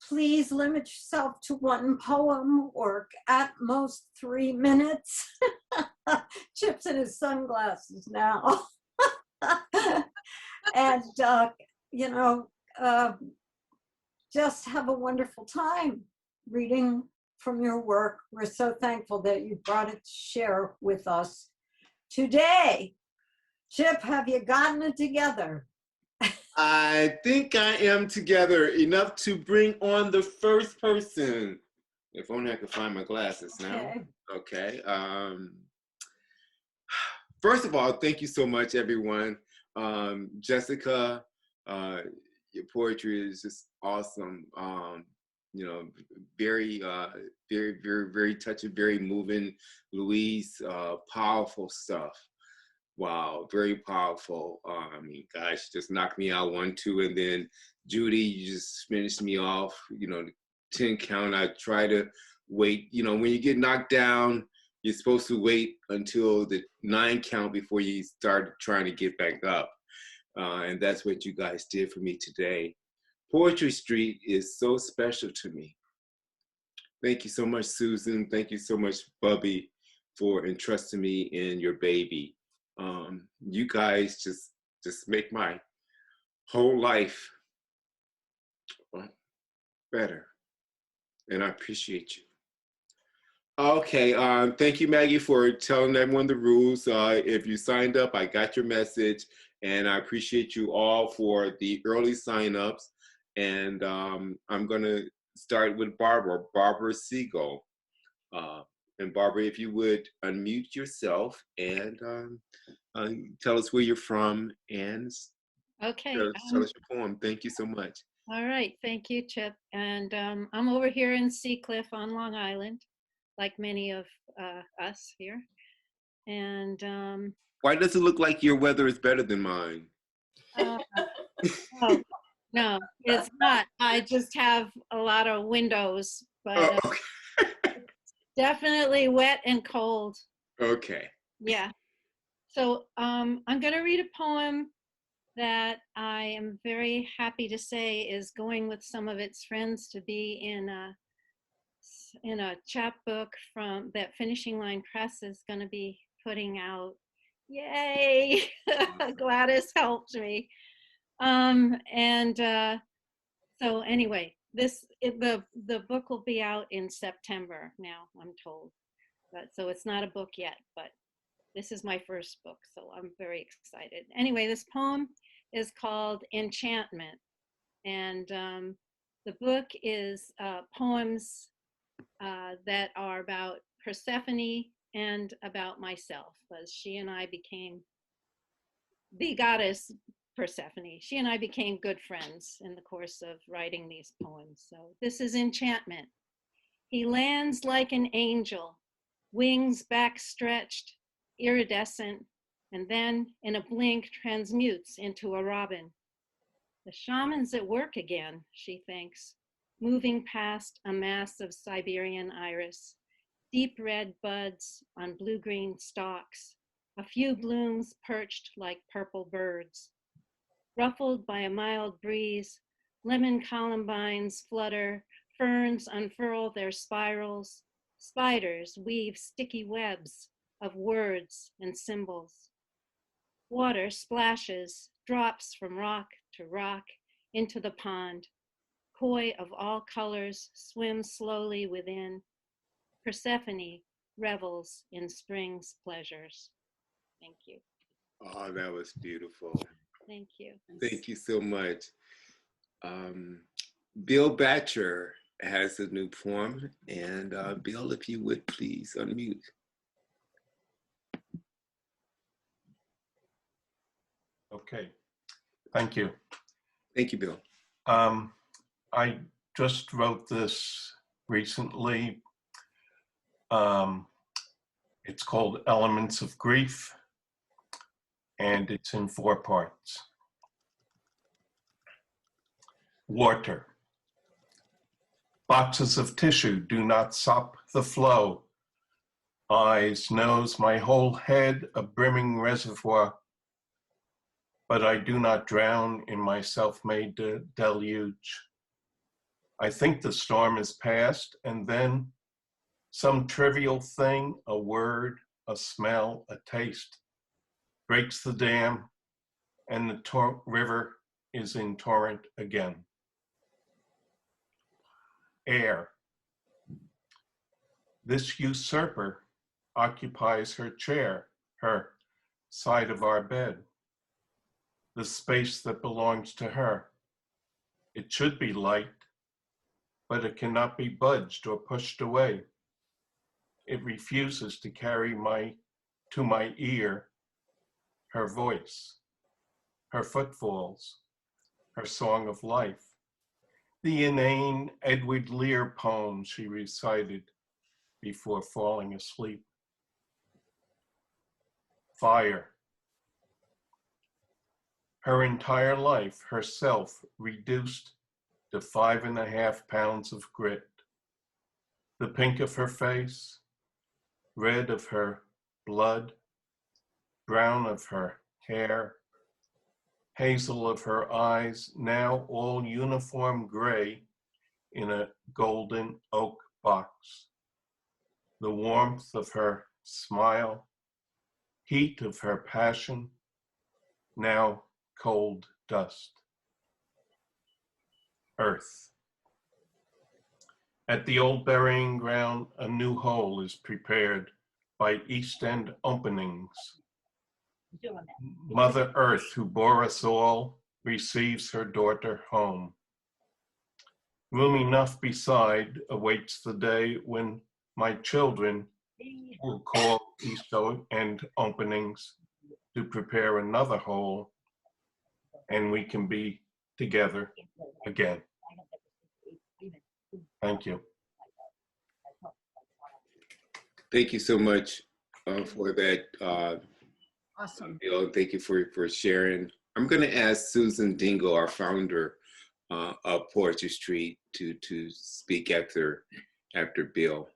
Please limit yourself to 1 poem or at most 3 minutes. Chip's in his sunglasses now. And, just have a wonderful time reading from your work. We're so thankful that you brought it to share with us today. Chip, have you gotten it together? I think I am together enough to bring on the first person. If only I could find my glasses now. Okay. First of all, thank you so much, everyone. Jessica, your poetry is just awesome. Very touching, very moving. Louise, powerful stuff. Wow, very powerful. Gosh, just knocked me out 1, 2, and then Judy, you just finished me off. The 10 count. I try to wait. When you get knocked down, you're supposed to wait until the 9 count before you start trying to get back up. And that's what you guys did for me today. Poetry Street is so special to me. Thank you so much, Susan. Thank you so much, Bubby, for entrusting me in your baby. You guys just make my whole life better, and I appreciate you. Okay, thank you, Maggie, for telling everyone the rules. If you signed up, I got your message, and I appreciate you all for the early signups. And I'm gonna start with Barbara Siegel. And Barbara, if you would unmute yourself and tell us where you're from and Okay. tell us your poem. Thank you so much. All right. Thank you, Chip. And I'm over here in Seacliff on Long Island, like many of us here. And why does it look like your weather is better than mine? Oh, no, it's not. I just have a lot of windows, but Okay. definitely wet and cold. Okay. Yeah. So I'm going to read a poem that I am very happy to say is going with some of its friends to be in a chapbook from that Finishing Line Press is going to be putting out. Yay! Gladys helped me. So anyway, the book will be out in September now, I'm told. So it's not a book yet, but this is my first book, so I'm very excited. Anyway, this poem is called Enchantment, and the book is poems that are about Persephone and about myself, as she and I became the goddess Persephone. She and I became good friends in the course of writing these poems. So this is Enchantment. He lands like an angel, wings backstretched, iridescent, and then in a blink transmutes into a robin. The shaman's at work again, she thinks, moving past a mass of Siberian iris, deep red buds on blue-green stalks, a few blooms perched like purple birds. Ruffled by a mild breeze, lemon columbines flutter, ferns unfurl their spirals, spiders weave sticky webs of words and symbols. Water splashes, drops from rock to rock into the pond. Koi of all colors swims slowly within. Persephone revels in spring's pleasures. Thank you. Oh, that was beautiful. Thank you. Thank you so much. Bill Batcher has a new poem, and Bill, if you would please unmute. Okay, thank you. Thank you, Bill. I just wrote this recently. It's called Elements of Grief, and it's in 4 parts. Water. Boxes of tissue do not sop the flow. Eyes, nose, my whole head a brimming reservoir. But I do not drown in my self-made deluge. I think the storm is past, and then some trivial thing, a word, a smell, a taste, breaks the dam, and the river is in torrent again. Air. This usurper occupies her chair, her side of our bed, the space that belongs to her. It should be light, but it cannot be budged or pushed away. It refuses to carry to my ear her voice, her footfalls, her song of life, the inane Edward Lear poem she recited before falling asleep. Fire. Her entire life, herself reduced to 5.5 pounds of grit. The pink of her face, red of her blood, brown of her hair, hazel of her eyes, now all uniform gray in a golden oak box. The warmth of her smile, heat of her passion, now cold dust. Earth. At the old burying ground, a new hole is prepared by East End openings. Mother Earth, who bore us all, receives her daughter home. Room enough beside awaits the day when my children will call East End openings to prepare another hole, and we can be together again. Thank you. Thank you so much for that, Awesome. Bill. Thank you for sharing. I'm going to ask Susan Dingle, our founder of Poetry Street, to speak after Bill.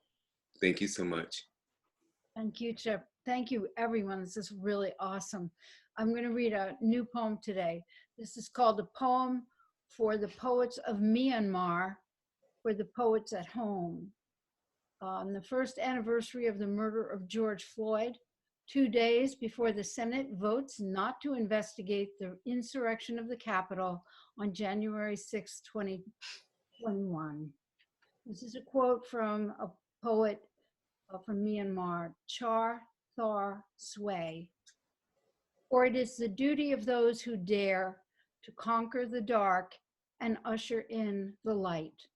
Thank you so much. Thank you, Chip. Thank you, everyone. This is really awesome. I'm going to read a new poem today. This is called A Poem for the Poets of Myanmar, for the Poets at Home. On the first anniversary of the murder of George Floyd, 2 days before the Senate votes not to investigate the insurrection of the Capitol on January 6, 21. This is a quote from a poet from Myanmar, Char Thar Sway. For it is the duty of those who dare to conquer the dark and usher in the light.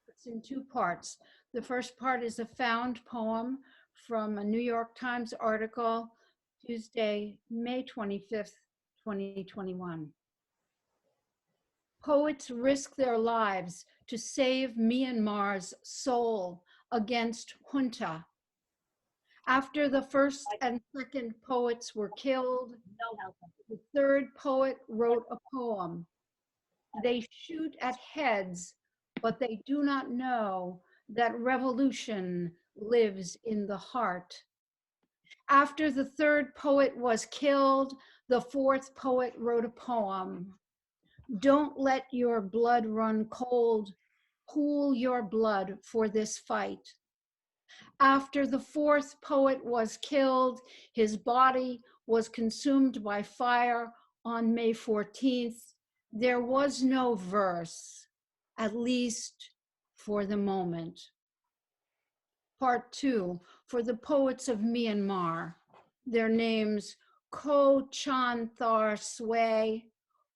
It's in two parts. The first part is a found poem from a New York Times article, Tuesday, May 25th, 2021. Poets risk their lives to save Myanmar's soul against junta. After the first and second poets were killed, the third poet wrote a poem. They shoot at heads, but they do not know that revolution lives in the heart. After the third poet was killed, the fourth poet wrote a poem. Don't let your blood run cold. Pool your blood for this fight. After the fourth poet was killed, his body was consumed by fire on May 14th. There was no verse, at least for the moment. Part 2, for the poets of Myanmar. Their names, Ko Chan Thar Sway,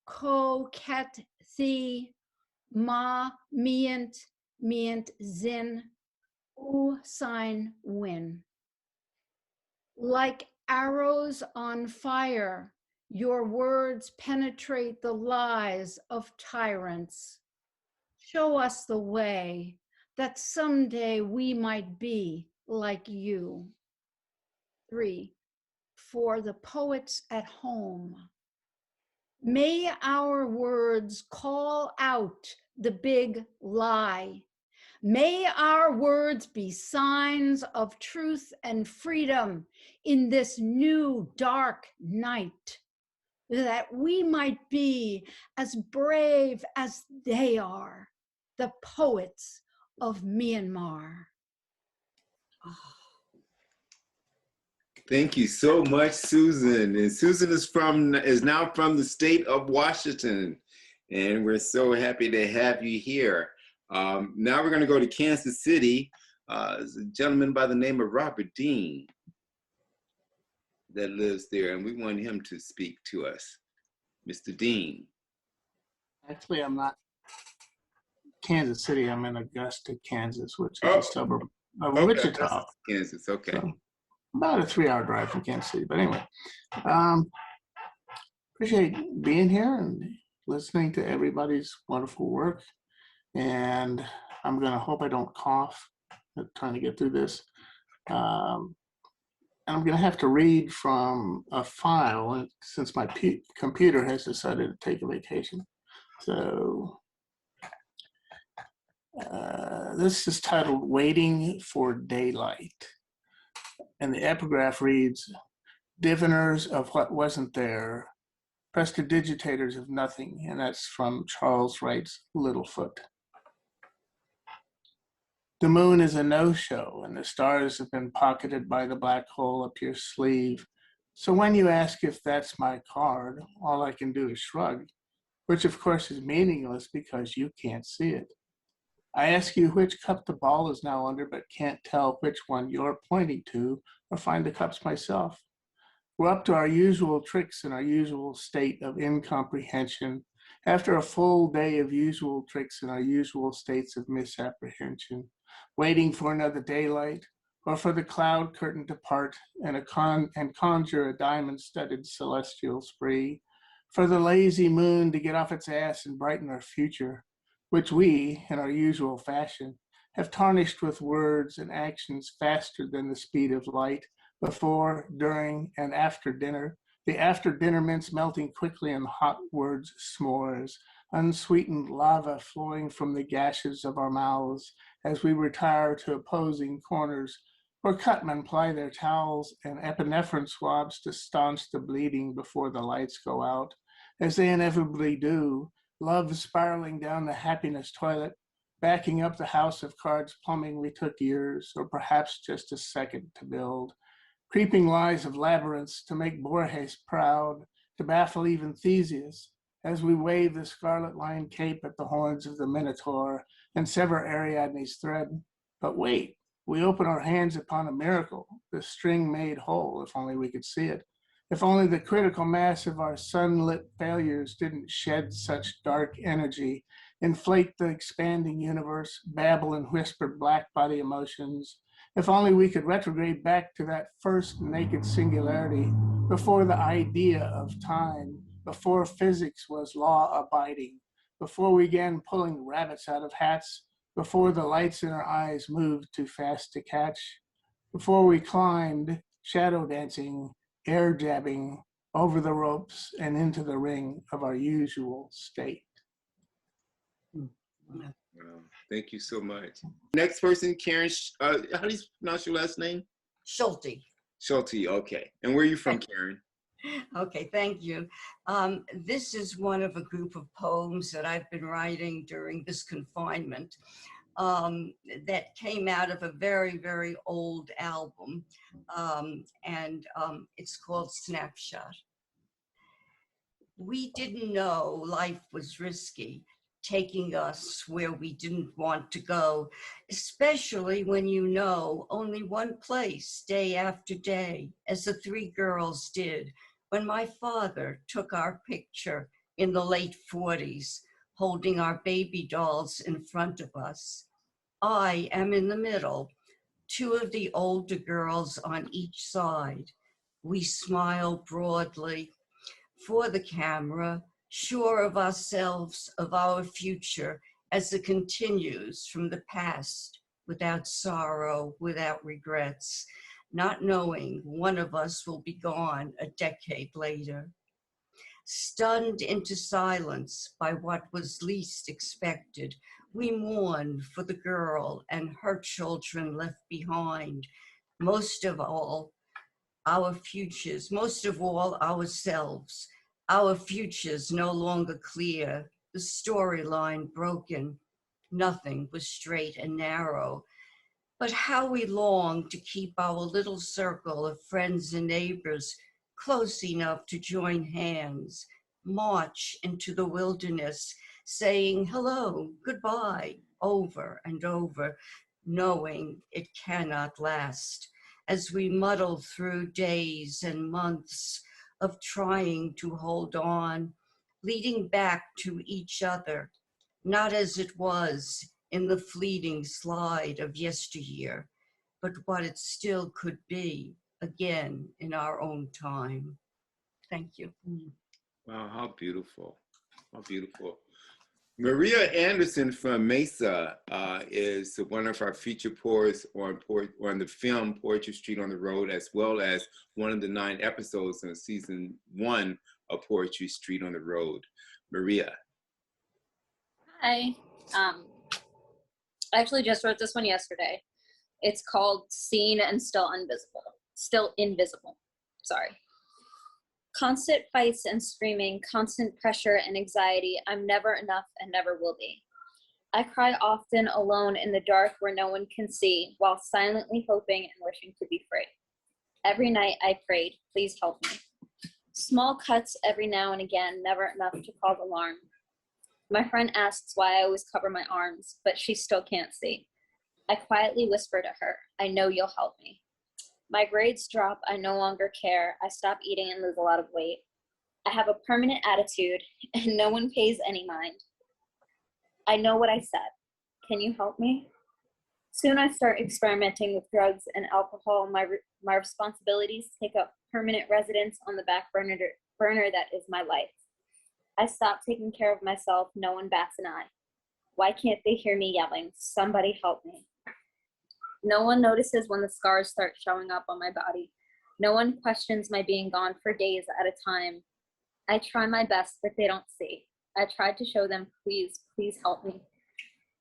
Ko Ket Thi, Ma Mient Mient Zin, U Sign Win. Like arrows on fire, your words penetrate the lies of tyrants. Show us the way that someday we might be like you. 3, for the poets at home. May our words call out the big lie. May our words be signs of truth and freedom in this new dark night, that we might be as brave as they are, the poets of Myanmar. Thank you so much, Susan. And Susan is now from the state of Washington, and we're so happy to have you here. Now we're going to go to Kansas City. There's a gentleman by the name of Robert Dean that lives there, and we want him to speak to us. Mr. Dean. Actually, I'm not Kansas City. I'm in Augusta, Kansas, which is a suburb of Wichita. Kansas, okay. So, about a 3-hour drive from Kansas City. But anyway, appreciate being here and listening to everybody's wonderful work. And I'm going to hope I don't cough. I'm trying to get through this. And I'm going to have to read from a file since my computer has decided to take a vacation. So this is titled Waiting for Daylight. And the epigraph reads, diviners of what wasn't there, prestidigitators of nothing. And that's from Charles Wright's Littlefoot. The moon is a no-show, and the stars have been pocketed by the black hole up your sleeve. So when you ask if that's my card, all I can do is shrug, which of course is meaningless because you can't see it. I ask you which cup the ball is now under, but can't tell which one you're pointing to or find the cups myself. We're up to our usual tricks in our usual state of incomprehension, after a full day of usual tricks in our usual states of misapprehension, waiting for another daylight, or for the cloud curtain to part and conjure a diamond-studded celestial spree, for the lazy moon to get off its ass and brighten our future, which we, in our usual fashion, have tarnished with words and actions faster than the speed of light, before, during, and after dinner, the after-dinner mints melting quickly in hot words s'mores, unsweetened lava flowing from the gashes of our mouths as we retire to opposing corners, where cutmen ply their towels and epinephrine swabs to staunch the bleeding before the lights go out, as they inevitably do, love spiraling down the happiness toilet, backing up the house of cards plumbing we took years, or perhaps just a second to build, creeping lies of labyrinths to make Borges proud, to baffle even Theseus, as we wave the scarlet lined cape at the horns of the Minotaur and sever Ariadne's thread. But wait, we open our hands upon a miracle, the string made whole, if only we could see it. If only the critical mass of our sunlit failures didn't shed such dark energy, inflate the expanding universe, babble and whisper black body emotions. If only we could retrograde back to that first naked singularity, before the idea of time, before physics was law abiding, before we began pulling rabbits out of hats, before the lights in our eyes moved too fast to catch, before we climbed, shadow dancing, air jabbing over the ropes and into the ring of our usual state. Wow. Thank you so much. Next person, Karen, how do you pronounce your last name? Schulte. Schulte, okay. And where are you from, Karen? Okay, thank you. This is one of a group of poems that I've been writing during this confinement that came out of a very, very old album. And it's called Snapshot. We didn't know life was risky, taking us where we didn't want to go, especially when you know only one place day after day, as the three girls did when my father took our picture in the late 40s, holding our baby dolls in front of us. I am in the middle, two of the older girls on each side. We smile broadly for the camera, sure of ourselves, of our future, as it continues from the past, without sorrow, without regrets, not knowing one of us will be gone a decade later. Stunned into silence by what was least expected, we mourn for the girl and her children left behind. Most of all, our futures, most of all, ourselves. Our futures no longer clear, the storyline broken. Nothing was straight and narrow. But how we long to keep our little circle of friends and neighbors close enough to join hands, march into the wilderness, saying hello, goodbye, over and over, knowing it cannot last, as we muddle through days and months of trying to hold on, leading back to each other, not as it was in the fleeting slide of yesteryear, but what it still could be again in our own time. Thank you. Wow, how beautiful. How beautiful. Maria Anderson from Mesa is one of our featured poets on the film Poetry Street on the Road, as well as one of the 9 episodes in season 1 of Poetry Street on the Road. Maria. Hi. I actually just wrote this one yesterday. It's called Seen and Still Invisible. Sorry. Constant fights and screaming, constant pressure and anxiety. I'm never enough and never will be. I cry often alone in the dark where no one can see, while silently hoping and wishing to be free. Every night I prayed, please help me. Small cuts every now and again, never enough to cause alarm. My friend asks why I always cover my arms, but she still can't see. I quietly whisper to her, I know you'll help me. My grades drop, I no longer care. I stop eating and lose a lot of weight. I have a permanent attitude, and no one pays any mind. I know what I said. Can you help me? Soon I start experimenting with drugs and alcohol. My responsibilities take up permanent residence on the back burner that is my life. I stop taking care of myself. No one bats an eye. Why can't they hear me yelling? Somebody help me. No one notices when the scars start showing up on my body. No one questions my being gone for days at a time. I try my best, but they don't see. I tried to show them, please, please help me.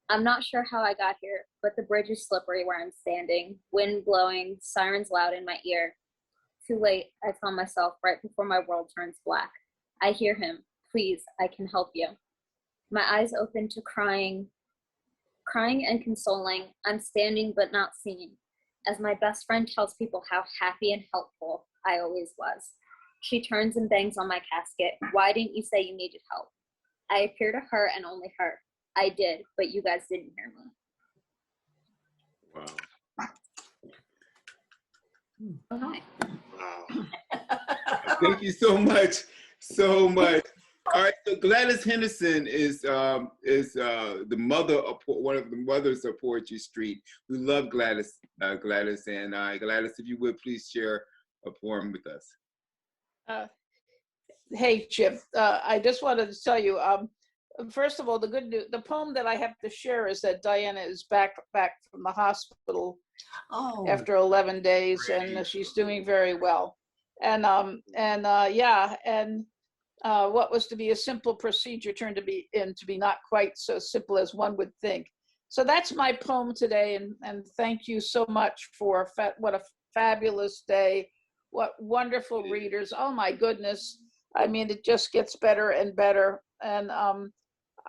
I'm not sure how I got here, but the bridge is slippery where I'm standing, wind blowing, sirens loud in my ear. Too late, I tell myself right before my world turns black. I hear him, please, I can help you. My eyes open to crying and consoling. I'm standing but not seen, as my best friend tells people how happy and helpful I always was. She turns and bangs on my casket. Why didn't you say you needed help? I appear to her and only her. I did, but you guys didn't hear me. Wow. Okay. Wow. Thank you so much. So much. All right, so Gladys Henderson is the mother of one of the mothers of Poetry Street. We love Gladys, Gladys, and Gladys, if you would please share a poem with us. Hey, Chip. I just wanted to tell you. First of all, the good news, the poem that I have to share is that Diana is back from the hospital after 11 days, and she's doing very well. And what was to be a simple procedure turned to be not quite so simple as one would think. So that's my poem today, and thank you so much for what a fabulous day. What wonderful readers. Oh my goodness. I mean, it just gets better and better. And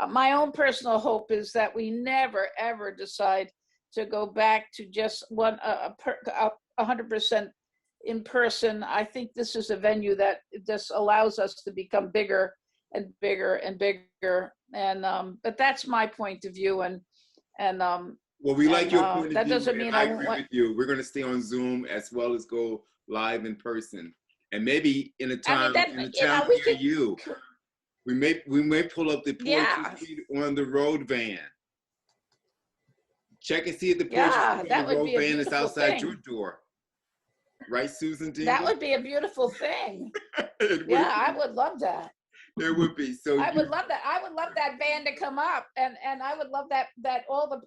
my own personal hope is that we never, ever decide to go back to just 100% in person. I think this is a venue that just allows us to become bigger and bigger and bigger. And but that's my point of view. And well, we like your point of that view. doesn't mean I agree with you. We're going to stay on Zoom as well as go live in person, and maybe in a town near you. We may pull up the Poetry Street on the road van. Check and see if the Poetry Street on the road van is outside your door. Right, Susan Dingle? That would be a beautiful thing. I would love that. There would be. So I would love that. I would love that van to come up, and I would love that all the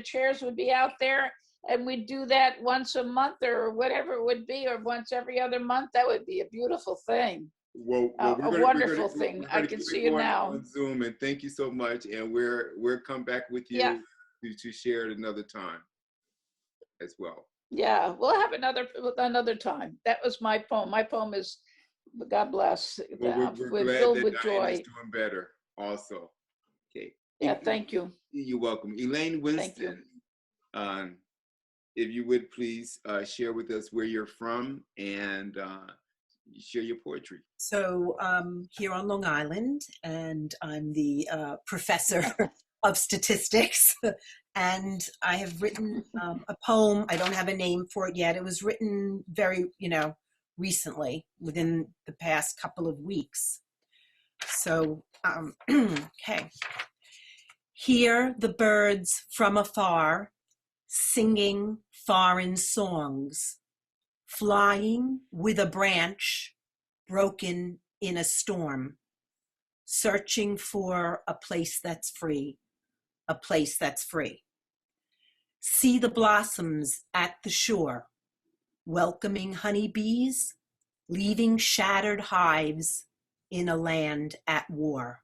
chairs would be out there, and we'd do that once a month or whatever it would be, or once every other month. That would be a beautiful thing. Well, a wonderful thing. I can see you now on Zoom, and thank you so much. And we'll come back with you to share it another time as well. Yeah, we'll have another time. That was my poem. My poem is, God bless, we're filled glad with that joy. Diana's doing better also. Okay. Yeah, thank you. You're welcome. Elaine Winston, if you would please share with us where you're from and share your poetry. So here on Long Island, and I'm the professor of statistics. And I have written a poem. I don't have a name for it yet. It was written very, recently, within the past couple of weeks. So, okay. Hear the birds from afar, singing foreign songs, flying with a branch broken in a storm, searching for a place that's free. A place that's free. See the blossoms at the shore, welcoming honeybees, leaving shattered hives in a land at war.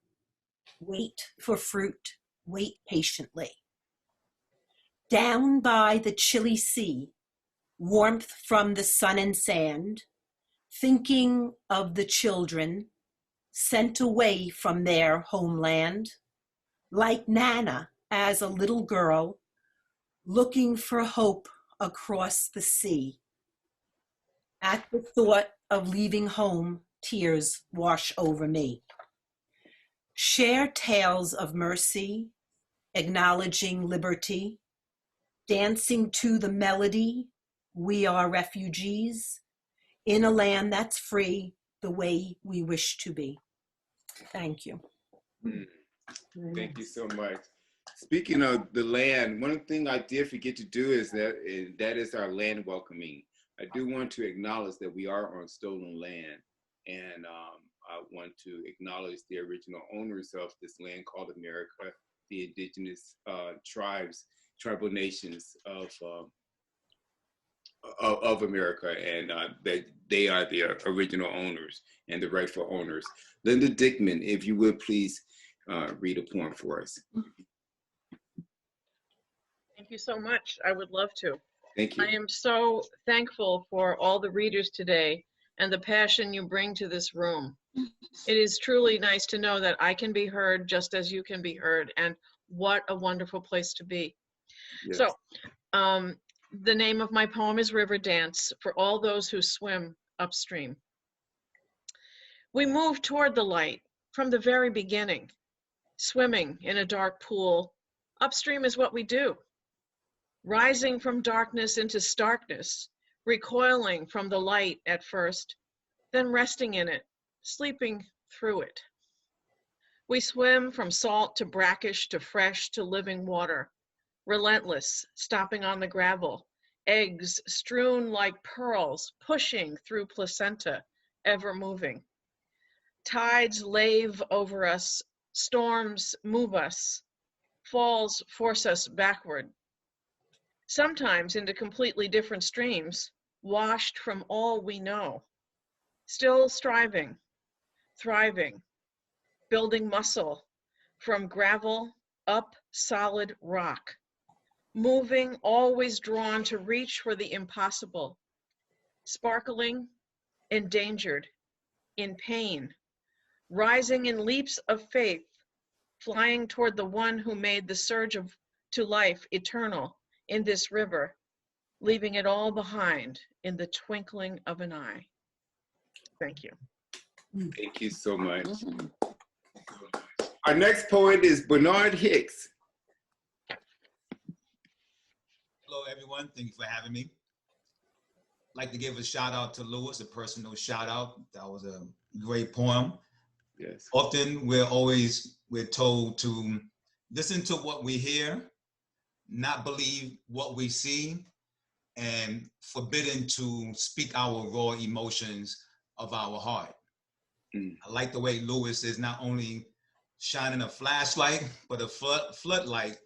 Wait for fruit, wait patiently. Down by the chilly sea, warmth from the sun and sand, thinking of the children sent away from their homeland, like Nana as a little girl, looking for hope across the sea. At the thought of leaving home, tears wash over me. Share tales of mercy, acknowledging liberty, dancing to the melody, we are refugees, in a land that's free the way we wish to be. Thank you. Thank you so much. Speaking of the land, one thing I did forget to do is that is our land welcoming. I do want to acknowledge that we are on stolen land, and I want to acknowledge the original owners of this land called America, the indigenous tribal nations of America, and that they are the original owners and the rightful owners. Linda Dickman, if you would please read a poem for us. Thank you so much. I would love to. Thank you. I am so thankful for all the readers today and the passion you bring to this room. It is truly nice to know that I can be heard just as you can be heard, and what a wonderful place to be. Yes. So the name of my poem is River Dance, for all those who swim upstream. We move toward the light from the very beginning. Swimming in a dark pool, upstream is what we do. Rising from darkness into starkness, recoiling from the light at first, then resting in it, sleeping through it. We swim from salt to brackish to fresh to living water, relentless, stopping on the gravel, eggs strewn like pearls, pushing through placenta, ever moving. Tides lave over us, storms move us, falls force us backward. Sometimes into completely different streams, washed from all we know. Still striving, thriving, building muscle from gravel up solid rock. Moving, always drawn to reach for the impossible. Sparkling, endangered, in pain. Rising in leaps of faith, flying toward the one who made the surge to life eternal in this river, leaving it all behind in the twinkling of an eye. Thank you. Thank you so much. Our next poet is Bernard Hicks. Hello, everyone. Thank you for having me. I'd like to give a shout out to Lewis, a personal shout out. That was a great poem. Yes. Often we're told to listen to what we hear, not believe what we see, and forbidden to speak our raw emotions of our heart. I like the way Lewis is not only shining a flashlight, but a floodlight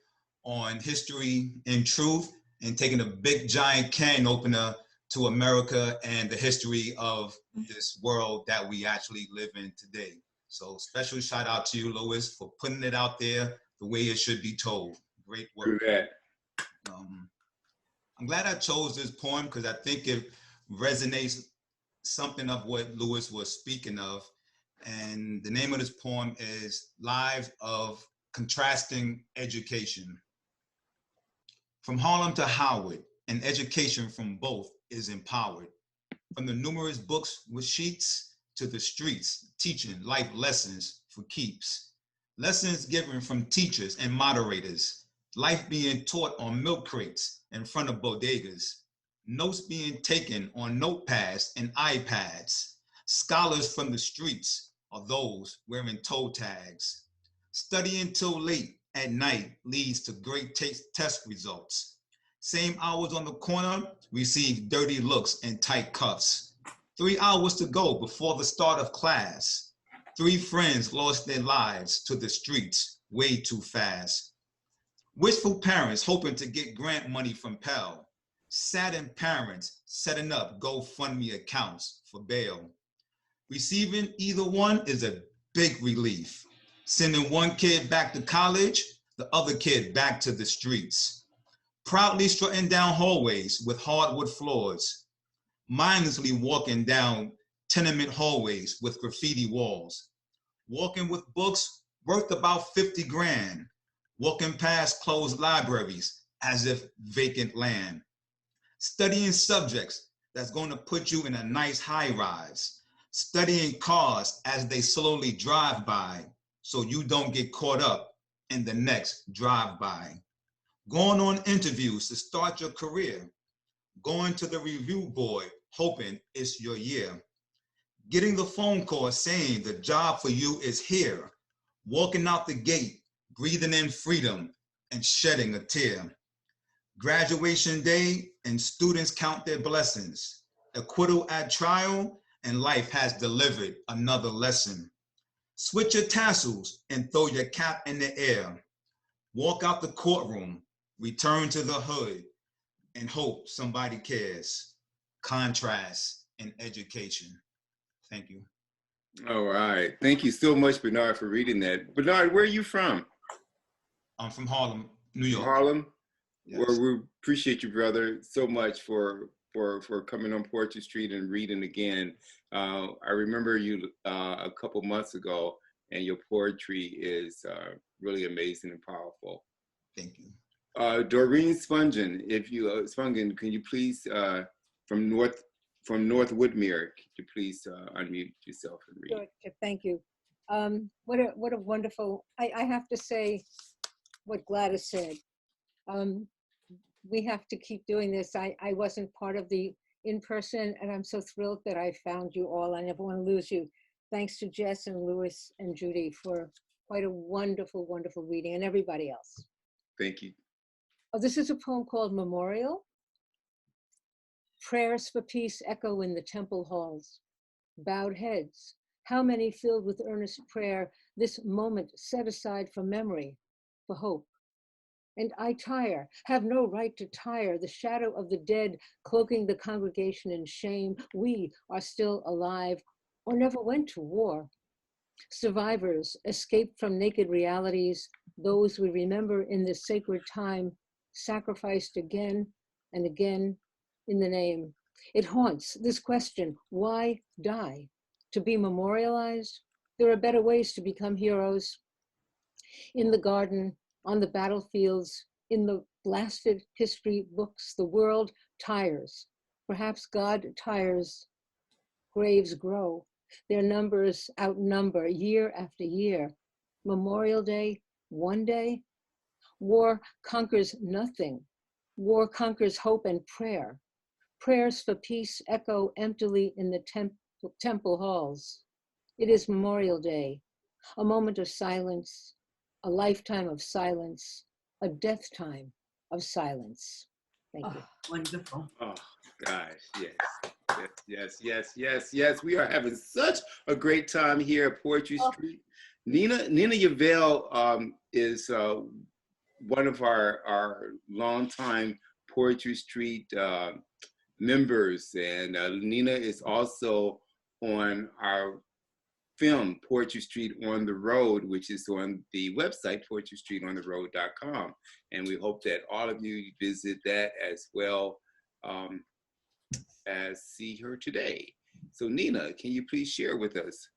on history and truth, and taking a big giant can opener to America and the history of this world that we actually live in today. So special shout out to you, Lewis, for putting it out there the way it should be told. Great work. I'm glad I chose this poem because I think it resonates something of what Lewis was speaking of. And the name of this poem is Lives of Contrasting Education. From Harlem to Howard, an education from both is empowered. From the numerous books with sheets to the streets, teaching life lessons for keeps. Lessons given from teachers and moderators. Life being taught on milk crates in front of bodegas. Notes being taken on notepads and iPads. Scholars from the streets are those wearing toe tags. Studying till late at night leads to great test results. Same hours on the corner receive dirty looks and tight cuffs. 3 hours to go before the start of class. 3 friends lost their lives to the streets way too fast. Wishful parents hoping to get grant money from Pell. Saddened parents setting up GoFundMe accounts for bail. Receiving either one is a big relief. Sending one kid back to college, the other kid back to the streets. Proudly strutting down hallways with hardwood floors. Mindlessly walking down tenement hallways with graffiti walls. Walking with books worth about 50 grand. Walking past closed libraries as if vacant land. Studying subjects that's going to put you in a nice high rise. Studying cars as they slowly drive by so you don't get caught up in the next drive-by. Going on interviews to start your career. Going to the review board hoping it's your year. Getting the phone call saying the job for you is here. Walking out the gate, breathing in freedom and shedding a tear. Graduation day and students count their blessings. Acquittal at trial and life has delivered another lesson. Switch your tassels and throw your cap in the air. Walk out the courtroom, return to the hood and hope somebody cares. Contrast in education. Thank you. All right. Thank you so much, Bernard, for reading that. Bernard, where are you from? I'm from Harlem, New York. Harlem? Yes. Well, we appreciate you, brother, so much for coming on Poetry Street and reading again. I remember you a couple months ago, and your poetry is really amazing and powerful. Thank you. Doreen Spungen, Spungen, can you please, from North from North Woodmere. Could you please unmute yourself and read? Sure, Chip, thank you. What a wonderful, I have to say what Gladys said. We have to keep doing this. I wasn't part of the in-person, and I'm so thrilled that I found you all. I never want to lose you. Thanks to Jess and Louis and Judy for quite a wonderful, wonderful reading, and everybody else. Thank you. Oh, this is a poem called Memorial. Prayers for peace echo in the temple halls. Bowed heads, how many filled with earnest prayer, this moment set aside for memory, for hope. And I tire, have no right to tire, the shadow of the dead cloaking the congregation in shame. We are still alive or never went to war. Survivors escaped from naked realities, those we remember in this sacred time, sacrificed again and again in the name. It haunts this question, why die? To be memorialized? There are better ways to become heroes. In the garden, on the battlefields, in the blasted history books, the world tires. Perhaps God tires. Graves grow. Their numbers outnumber year after year. Memorial Day, one day. War conquers nothing. War conquers hope and prayer. Prayers for peace echo emptily in the temple halls. It is Memorial Day, a moment of silence, a lifetime of silence, a death time of silence. Thank you. Wonderful. Oh, gosh, yes. Yes. We are having such a great time here at Poetry Street. Nina Yavelle is one of our longtime Poetry Street members, and Nina is also on our film Poetry Street on the Road, which is on the website poetrystreetontheroad.com, and we hope that all of you visit that as well as see her today. So Nina, can you please share with us?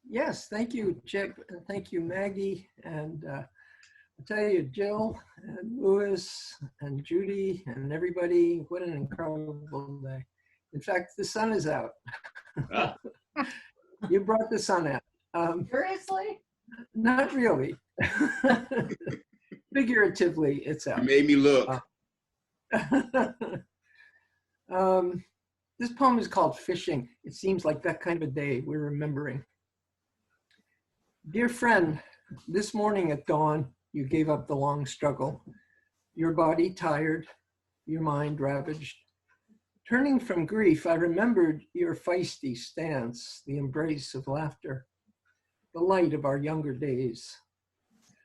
Yes, thank you, Chip, and thank you, Maggie, and I'll tell you, Jill and Louis and Judy and everybody, what an incredible day. In fact, the sun is out. You brought the sun out. Seriously? Not really. Figuratively, it's out. You made me look. This poem is called Fishing. It seems like that kind of a day we're remembering. Dear friend, this morning at dawn, you gave up the long struggle. Your body tired, your mind ravaged. Turning from grief, I remembered your feisty stance, the embrace of laughter, the light of our younger days.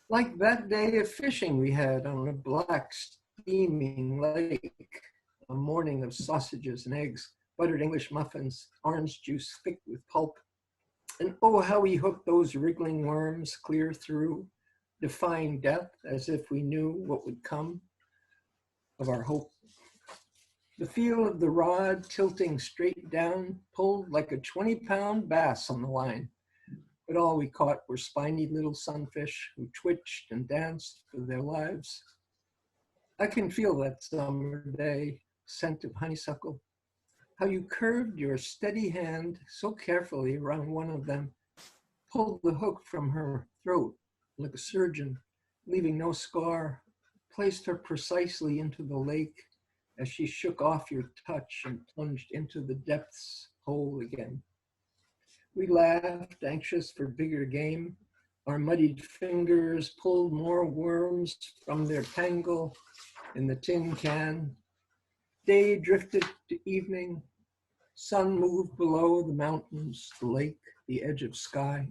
Like that day of fishing we had on a black steaming lake, a morning of sausages and eggs, buttered English muffins, orange juice thick with pulp. And oh, how we hooked those wriggling worms clear through, defying death as if we knew what would come of our hope. The feel of the rod tilting straight down, pulled like a 20-pound bass on the line. But all we caught were spiny little sunfish who twitched and danced for their lives. I can feel that summer day, scent of honeysuckle, how you curved your steady hand so carefully around one of them, pulled the hook from her throat like a surgeon, leaving no scar, placed her precisely into the lake as she shook off your touch and plunged into the depths whole again. We laughed, anxious for bigger game. Our muddied fingers pulled more worms from their tangle in the tin can. Day drifted to evening. Sun moved below the mountains, the lake, the edge of sky.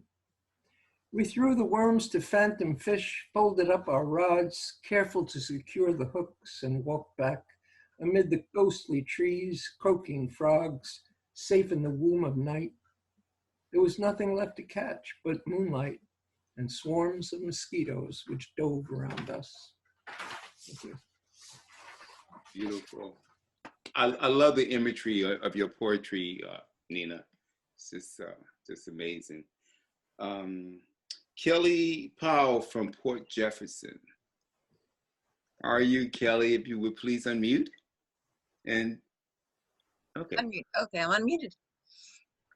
We threw the worms to phantom fish, folded up our rods, careful to secure the hooks, and walked back amid the ghostly trees, croaking frogs, safe in the womb of night. There was nothing left to catch but moonlight and swarms of mosquitoes which dove around us. Thank you. Beautiful. I love the imagery of your poetry, Nina. It's just amazing. Kelly Powell from Port Jefferson. Are you, Kelly? If you would please unmute. And Okay, Okay, I'm unmuted.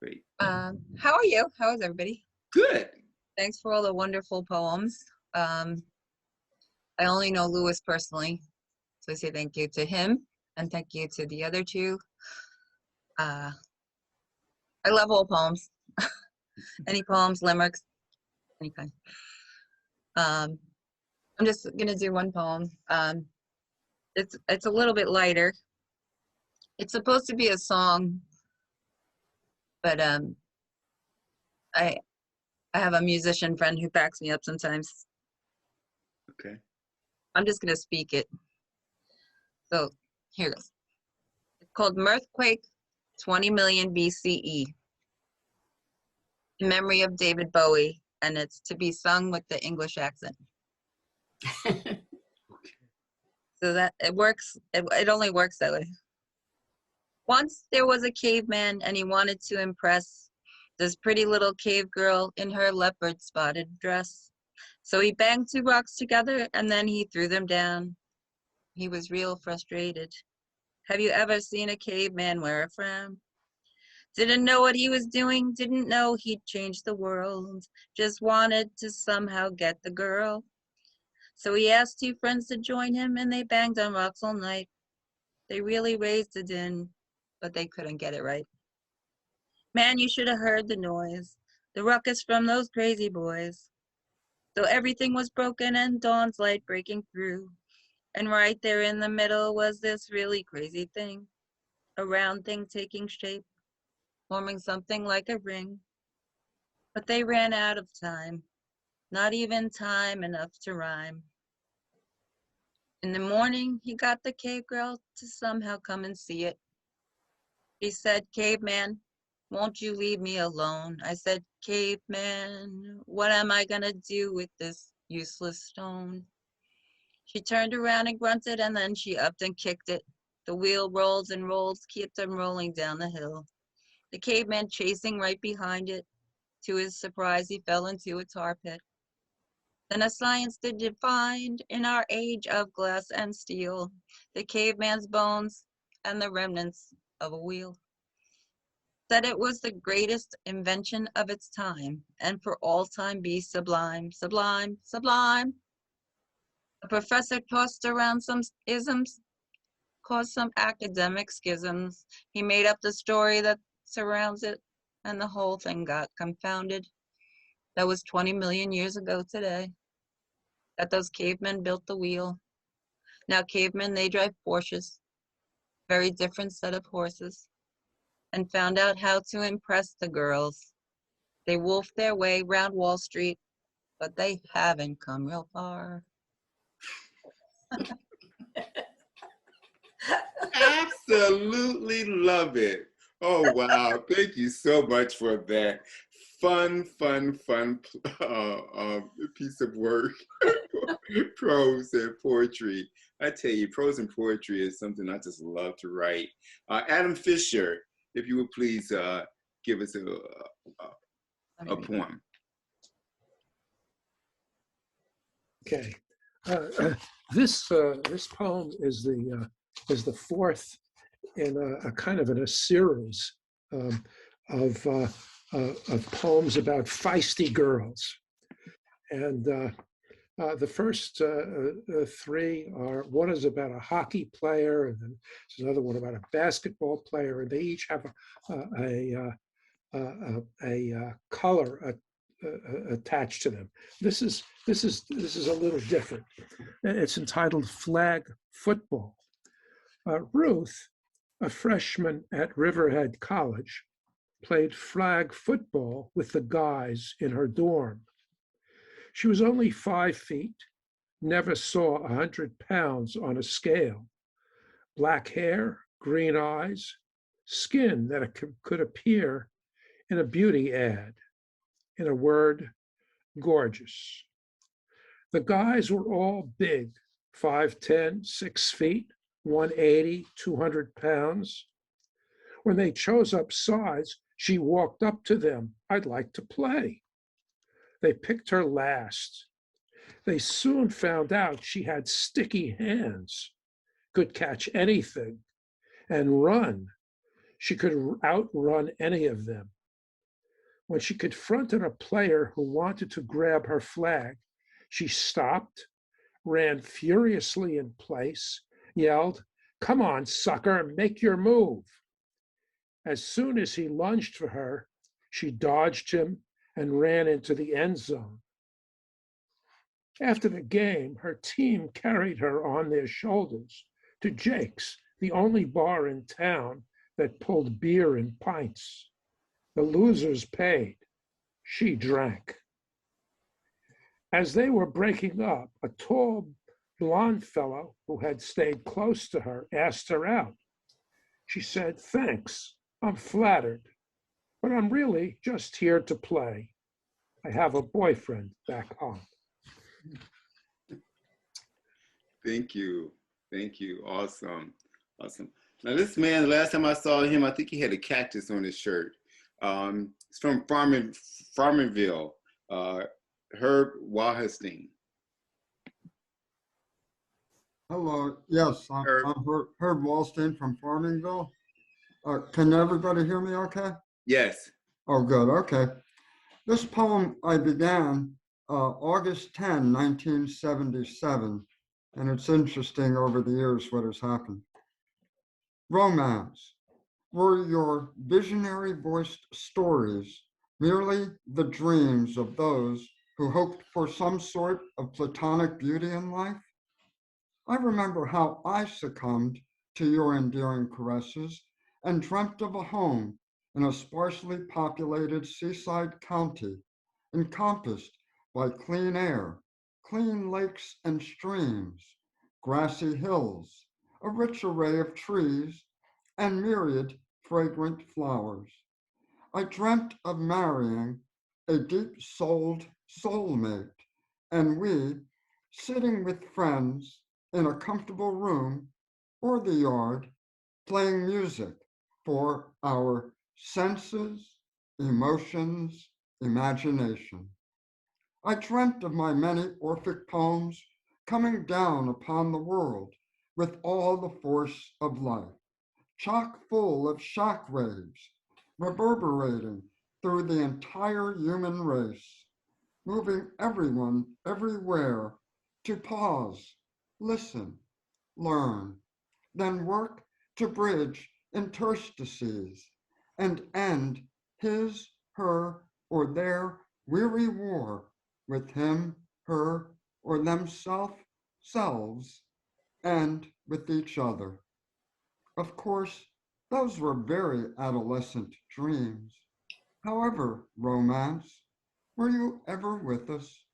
great. How are you? How is everybody? Good. Thanks for all the wonderful poems. I only know Louis personally, so I say thank you to him and thank you to the other two. I love all poems. Any poems, limericks, any kind. I'm just gonna do one poem. It's a little bit lighter. It's supposed to be a song, but I have a musician friend who backs me up sometimes. Okay. I'm just gonna speak it. So here it goes. It's called Mirthquake 20 million BCE. In memory of David Bowie, and it's to be sung with the English accent. So that it works, it only works that way. Once there was a caveman and he wanted to impress this pretty little cave girl in her leopard spotted dress. So he banged two rocks together and then he threw them down. He was real frustrated. Have you ever seen a caveman wear a frown? Didn't know what he was doing, didn't know he'd change the world, just wanted to somehow get the girl. So he asked two friends to join him and they banged on rocks all night. They really raised a din, but they couldn't get it right. Man, you should have heard the noise, the ruckus from those crazy boys. So everything was broken and dawn's light breaking through. And right there in the middle was this really crazy thing, a round thing taking shape, forming something like a ring. But they ran out of time, not even time enough to rhyme. In the morning, he got the cave girl to somehow come and see it. He said, "Caveman, won't you leave me alone?" I said, "Caveman, what am I gonna do with this useless stone?" She turned around and grunted, and then she upped and kicked it. The wheel rolls and rolls, kept them rolling down the hill. The caveman chasing right behind it. To his surprise, he fell into a tar pit. Then a science did find in our age of glass and steel, the caveman's bones and the remnants of a wheel. Said it was the greatest invention of its time, and for all time be sublime, sublime, sublime. A professor tossed around some isms, caused some academic schisms. He made up the story that surrounds it, and the whole thing got confounded. That was 20 million years ago today, that those cavemen built the wheel. Now cavemen, they drive Porsches, very different set of horses, and found out how to impress the girls. They wolfed their way round Wall Street, but they haven't come real far. Absolutely love it. Oh, wow. Thank you so much for that fun piece of work. Prose and poetry. I tell you, prose and poetry is something I just love to write. Adam Fisher, if you would please give us a poem. Okay. This poem is the fourth in a kind of in a series of poems about feisty girls, and the first three are, one is about a hockey player, and then there's another one about a basketball player, and they each have a color attached to them. This is a little different. It's entitled Flag Football. Ruth, a freshman at Riverhead College, played flag football with the guys in her dorm. She was only 5 feet, never saw 100 pounds on a scale, black hair, green eyes, skin that could appear in a beauty ad. In a word, gorgeous. The guys were all big, 5'10", 6 feet, 180, 200 pounds. When they chose up sides, she walked up to them. "I'd like to play." They picked her last. They soon found out she had sticky hands, could catch anything and run. She could outrun any of them. When she confronted a player who wanted to grab her flag, she stopped, ran furiously in place, yelled, "Come on, sucker, make your move." As soon as he lunged for her, she dodged him and ran into the end zone. After the game, her team carried her on their shoulders to Jake's, the only bar in town that pulled beer in pints. The losers paid. She drank. As they were breaking up, a tall, blonde fellow who had stayed close to her asked her out. She said, "Thanks, I'm flattered, but I'm really just here to play. I have a boyfriend back home." Thank you. Thank you. Awesome. Awesome. Now this man, last time I saw him, I think he had a cactus on his shirt. It's from Farmerville, Herb Wahasting. Hello, yes, I'm Herb Wallstein from Farmingville. Can everybody hear me okay? Yes. Oh, good, okay. This poem I began August 10, 1977, and it's interesting over the years what has happened. Romance. Were your visionary voiced stories merely the dreams of those who hoped for some sort of platonic beauty in life? I remember how I succumbed to your endearing caresses and dreamt of a home in a sparsely populated seaside county, encompassed by clean air, clean lakes and streams, grassy hills, a rich array of trees, and myriad fragrant flowers. I dreamt of marrying a deep-souled soulmate, and we, sitting with friends in a comfortable room or the yard, playing music for our senses, emotions, imagination. I dreamt of my many Orphic poems coming down upon the world with all the force of life, chock full of shock waves, reverberating through the entire human race, moving everyone everywhere to pause, listen, learn, then work to bridge interstices and end his, her, or their weary war with him, her, or themselves, and with each other. Of course, those were very adolescent dreams. However, romance, were you ever with us?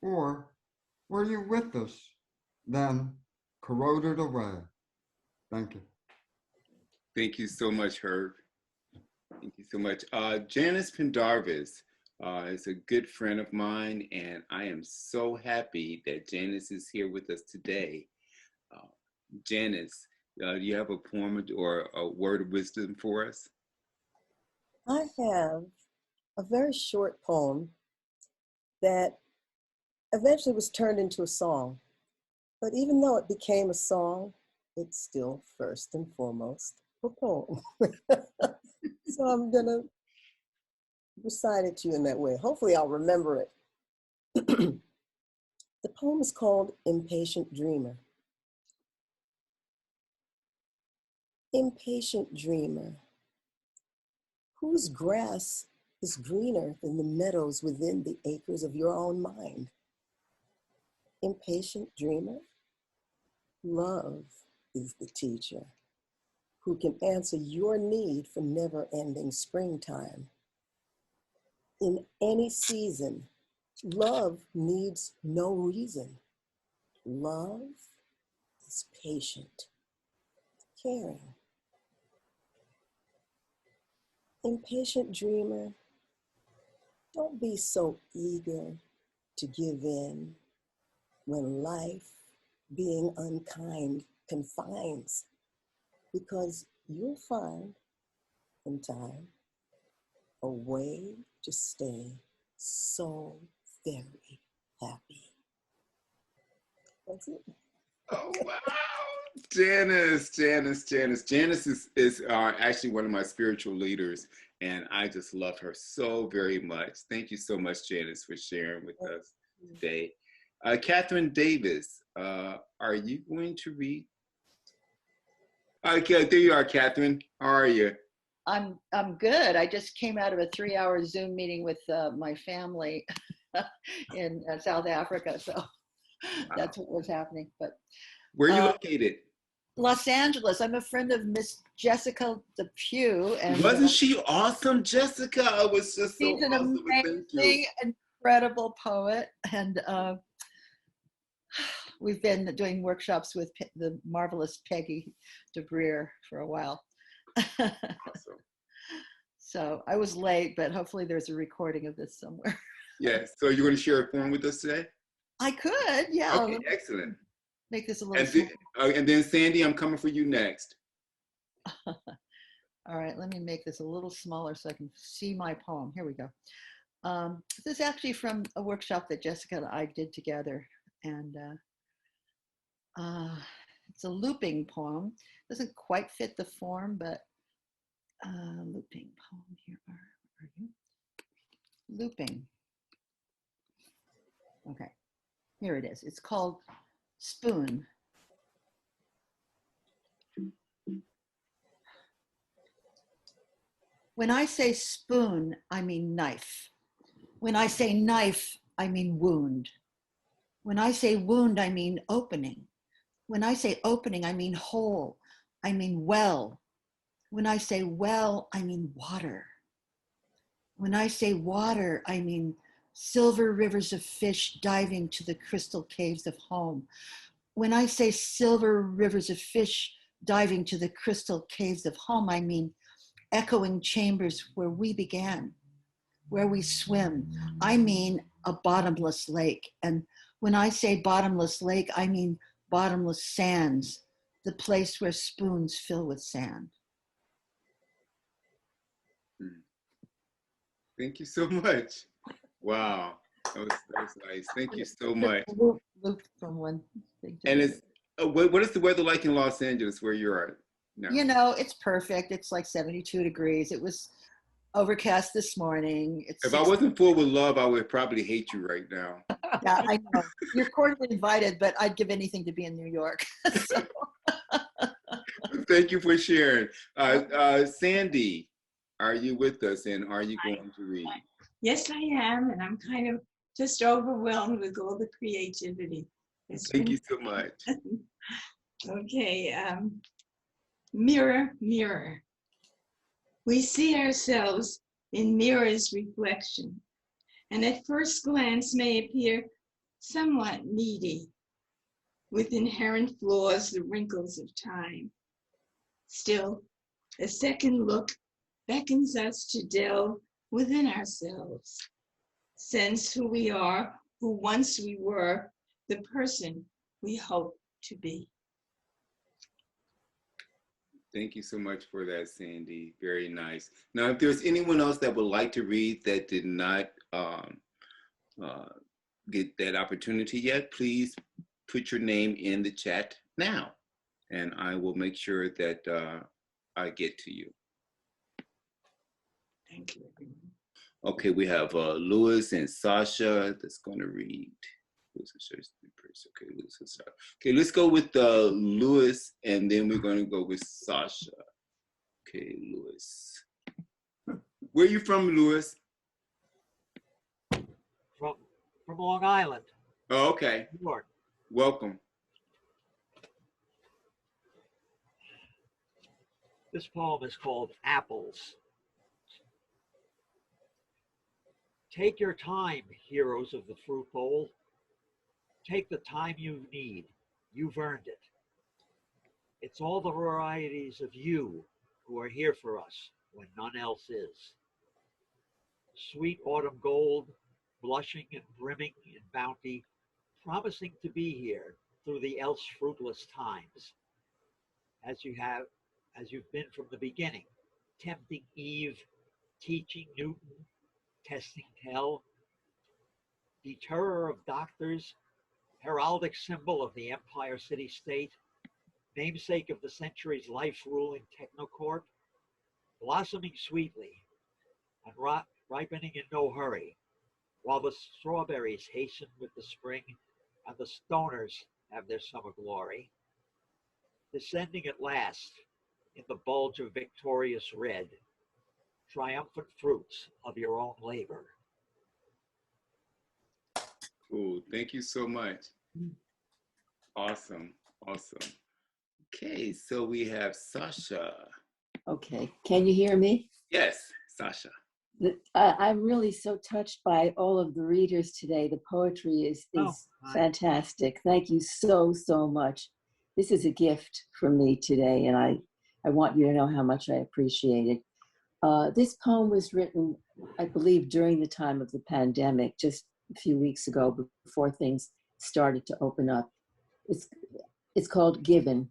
Or were you with us, then corroded away? Thank you. Thank you so much, Herb. Thank you so much. Janice Pendarvis is a good friend of mine, and I am so happy that Janice is here with us today. Janice, do you have a poem or a word of wisdom for us? I have a very short poem that eventually was turned into a song. But even though it became a song, it's still first and foremost a poem. So I'm gonna recite it to you in that way. Hopefully I'll remember it. The poem is called Impatient Dreamer. Impatient dreamer, whose grass is greener than the meadows within the acres of your own mind. Impatient dreamer, love is the teacher who can answer your need for never-ending springtime. In any season, love needs no reason. Love is patient, caring. Impatient dreamer, don't be so eager to give in when life, being unkind, confines, because you'll find in time a way to stay so very happy. That's it. Oh, wow. Janice is actually one of my spiritual leaders, and I just love her so very much. Thank you so much, Janice, for sharing with us today. Catherine Davis, are you going to read? Okay, there you are, Catherine. How are you? I'm good. I just came out of a 3-hour Zoom meeting with my family in South Africa, so that's what was happening. But where are you located? Los Angeles. I'm a friend of Miss Jessica DePue, and wasn't she awesome, Jessica? I was just so she's an awesome. amazing, incredible poet, and we've been doing workshops with the marvelous Peggy DeBreer for a while. Awesome. So I was late, but hopefully there's a recording of this somewhere. Yes. So you're going to share a poem with us today? I could, yeah. Okay, excellent. Make this a little and then Sandy, I'm coming for you next. All right, let me make this a little smaller so I can see my poem. Here we go. This is actually from a workshop that Jessica and I did together. And it's a looping poem. Doesn't quite fit the form, but looping poem. Here are you? Looping. Okay, here it is. It's called Spoon. When I say spoon, I mean knife. When I say knife, I mean wound. When I say wound, I mean opening. When I say opening, I mean hole. I mean well. When I say well, I mean water. When I say water, I mean silver rivers of fish diving to the crystal caves of home. When I say silver rivers of fish diving to the crystal caves of home, I mean echoing chambers where we began, where we swim. I mean a bottomless lake. And when I say bottomless lake, I mean bottomless sands, the place where spoons fill with sand. Thank you so much. Wow, that was nice. Thank you so much. Loop from one thing to and the it's what is the weather like in Los Angeles where you are now? You know, it's perfect. It's like 72 degrees. It was overcast this morning. It's if I wasn't full with love, I would probably hate you right now. Yeah, I know. You're cordially invited, but I'd give anything to be in New York. So. Thank you for sharing. Sandy, are you with us and are you going to read? Yes, I am, and I'm kind of just overwhelmed with all the creativity. Thank you so much. Okay, mirror, mirror. We see ourselves in mirrors' reflection, and at first glance may appear somewhat needy, with inherent flaws, the wrinkles of time. Still, a second look beckons us to delve within ourselves, sense who we are, who once we were, the person we hope to be. Thank you so much for that, Sandy. Very nice. Now, if there's anyone else that would like to read that did not get that opportunity yet, please put your name in the chat now, and I will make sure that I get to you. Thank you, everyone. Okay, we have Louis and Sasha that's going to read. Okay, Louis and Sasha. Okay, let's go with Louis, and then we're going to go with Sasha. Okay, Louis. Where are you from, Louis? From Long Island. Oh, okay. New York. Welcome. This poem is called Apples. Take your time, heroes of the fruit bowl. Take the time you need. You've earned it. It's all the varieties of you who are here for us when none else is. Sweet autumn gold, blushing and brimming in bounty, promising to be here through the else fruitless times. As you've been from the beginning, tempting Eve, teaching Newton, testing Tell, deterrer of doctors, heraldic symbol of the Empire City State, namesake of the century's life-ruling technocorp, blossoming sweetly and ripening in no hurry, while the strawberries hasten with the spring and the stoners have their summer glory, descending at last in the bulge of victorious red, triumphant fruits of your own labor. Cool. Thank you so much. Awesome. Awesome. Okay, so we have Sasha. Okay, can you hear me? Yes, Sasha. I'm really so touched by all of the readers today. The poetry is fantastic. Thank you so, so much. This is a gift from me today, and I want you to know how much I appreciate it. This poem was written, I believe, during the time of the pandemic, just a few weeks ago, before things started to open up. It's called Given.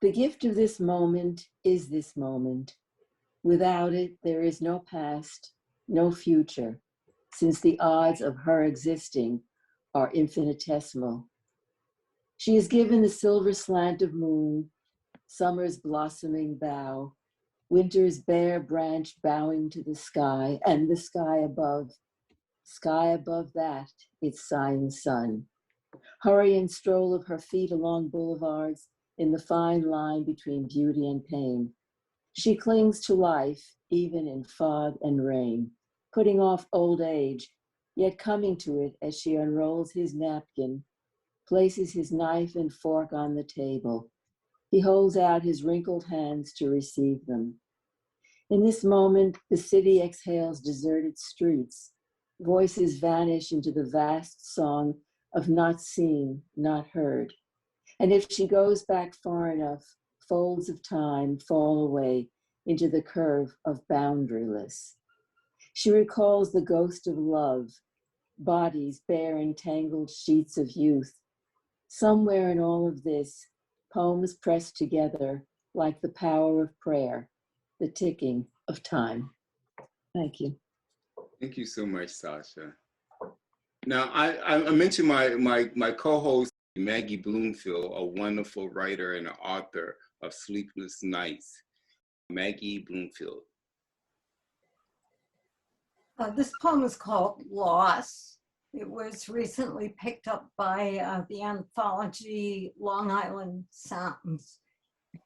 The gift of this moment is this moment. Without it, there is no past, no future, since the odds of her existing are infinitesimal. She is given the silver slant of moon, summer's blossoming bough, winter's bare branch bowing to the sky, and the sky above that, its sighing sun. Hurry and stroll of her feet along boulevards in the fine line between beauty and pain. She clings to life, even in fog and rain, putting off old age, yet coming to it as she unrolls his napkin, places his knife and fork on the table. He holds out his wrinkled hands to receive them. In this moment, the city exhales deserted streets. Voices vanish into the vast song of not seen, not heard. And if she goes back far enough, folds of time fall away into the curve of boundaryless. She recalls the ghost of love, bodies bearing tangled sheets of youth. Somewhere in all of this, poems pressed together like the power of prayer, the ticking of time. Thank you. Thank you so much, Sasha. Now, I mentioned my co-host, Maggie Bloomfield, a wonderful writer and author of Sleepless Nights. Maggie Bloomfield. This poem is called Loss. It was recently picked up by the anthology Long Island Sounds.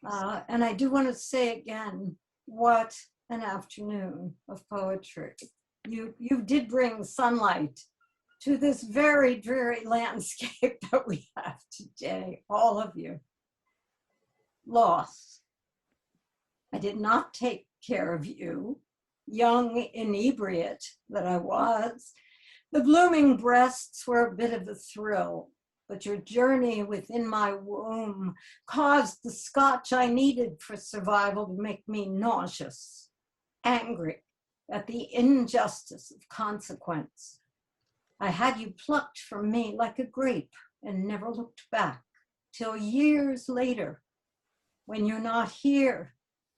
And I do want to say again, what an afternoon of poetry. You did bring sunlight to this very dreary landscape that we have today, all of you. Loss. I did not take care of you, young inebriate that I was. The blooming breasts were a bit of a thrill, but your journey within my womb caused the scotch I needed for survival to make me nauseous, angry at the injustice of consequence. I had you plucked from me like a grape and never looked back till years later, when you're not here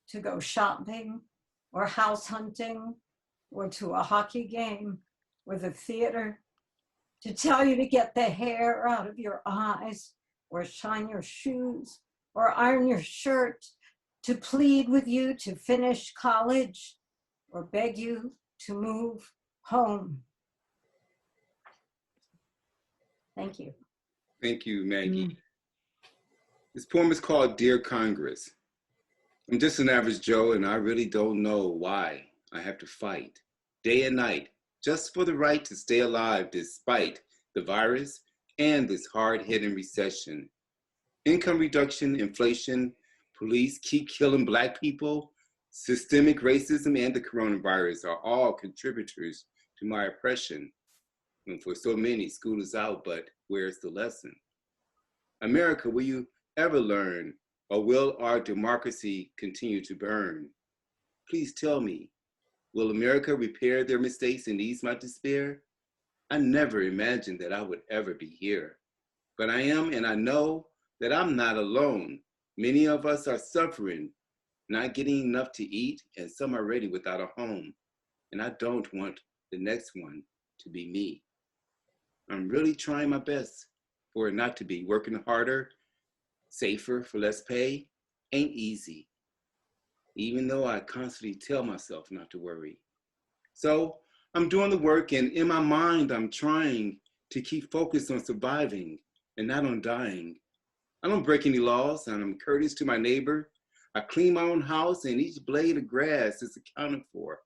to go shopping or house hunting or to a hockey game or the theater, to tell you to get the hair out of your eyes or shine your shoes or iron your shirt, to plead with you to finish college or beg you to move home. Thank you. Thank you, Maggie. This poem is called Dear Congress. I'm just an average Joe, and I really don't know why I have to fight day and night just for the right to stay alive despite the virus and this hard-hitting recession. Income reduction, inflation, police keep killing Black people, systemic racism, and the coronavirus are all contributors to my oppression. And for so many, school is out, but where's the lesson? America, will you ever learn, or will our democracy continue to burn? Please tell me, will America repair their mistakes and ease my despair? I never imagined that I would ever be here, but I am, and I know that I'm not alone. Many of us are suffering, not getting enough to eat, and some are already without a home. And I don't want the next one to be me. I'm really trying my best for it not to be, working harder, safer for less pay ain't easy, even though I constantly tell myself not to worry. So I'm doing the work, and in my mind, I'm trying to keep focused on surviving and not on dying. I don't break any laws, and I'm courteous to my neighbor. I clean my own house, and each blade of grass is accounted for.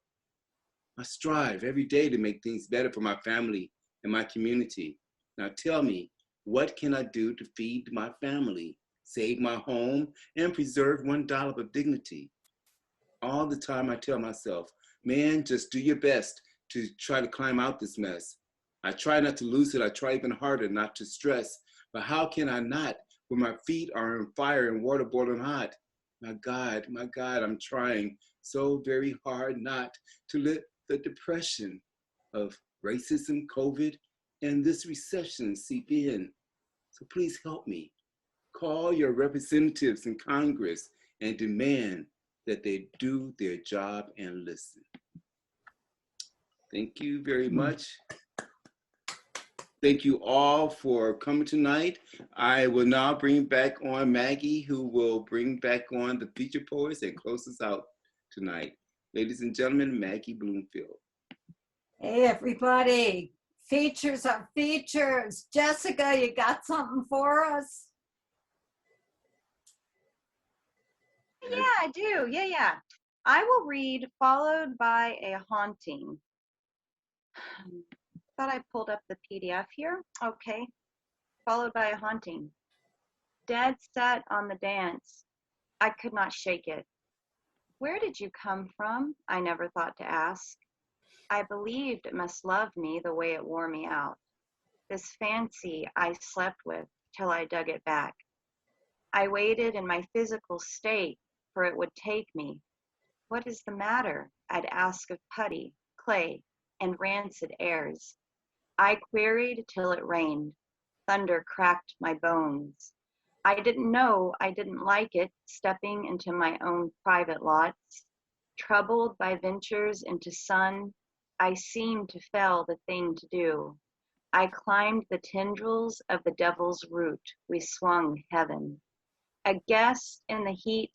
I strive every day to make things better for my family and my community. Now tell me, what can I do to feed my family, save my home, and preserve $1 of dignity? All the time I tell myself, man, just do your best to try to climb out this mess. I try not to lose it. I try even harder not to stress. But how can I not when my feet are on fire and water boiling hot? My God, I'm trying so very hard not to let the depression of racism, COVID, and this recession seep in. So please help me. Call your representatives in Congress and demand that they do their job and listen. Thank you very much. Thank you all for coming tonight. I will now bring back on Maggie, who will bring back on the feature poets and close us out tonight. Ladies and gentlemen, Maggie Bloomfield. Hey, everybody. Features are features. Jessica, you got something for us? Yeah, I do. Yeah. I will read Followed by a Haunting. Thought I pulled up the PDF here. Okay. Followed by a Haunting. Dead set on the dance. I could not shake it. Where did you come from? I never thought to ask. I believed it must love me the way it wore me out. This fancy I slept with till I dug it back. I waited in my physical state for it would take me. What is the matter? I'd ask of putty, clay, and rancid airs. I queried till it rained. Thunder cracked my bones. I didn't know I didn't like it, stepping into my own private lots. Troubled by ventures into sun, I seemed to fell the thing to do. I climbed the tendrils of the devil's root. We swung heaven. A guest in the heat,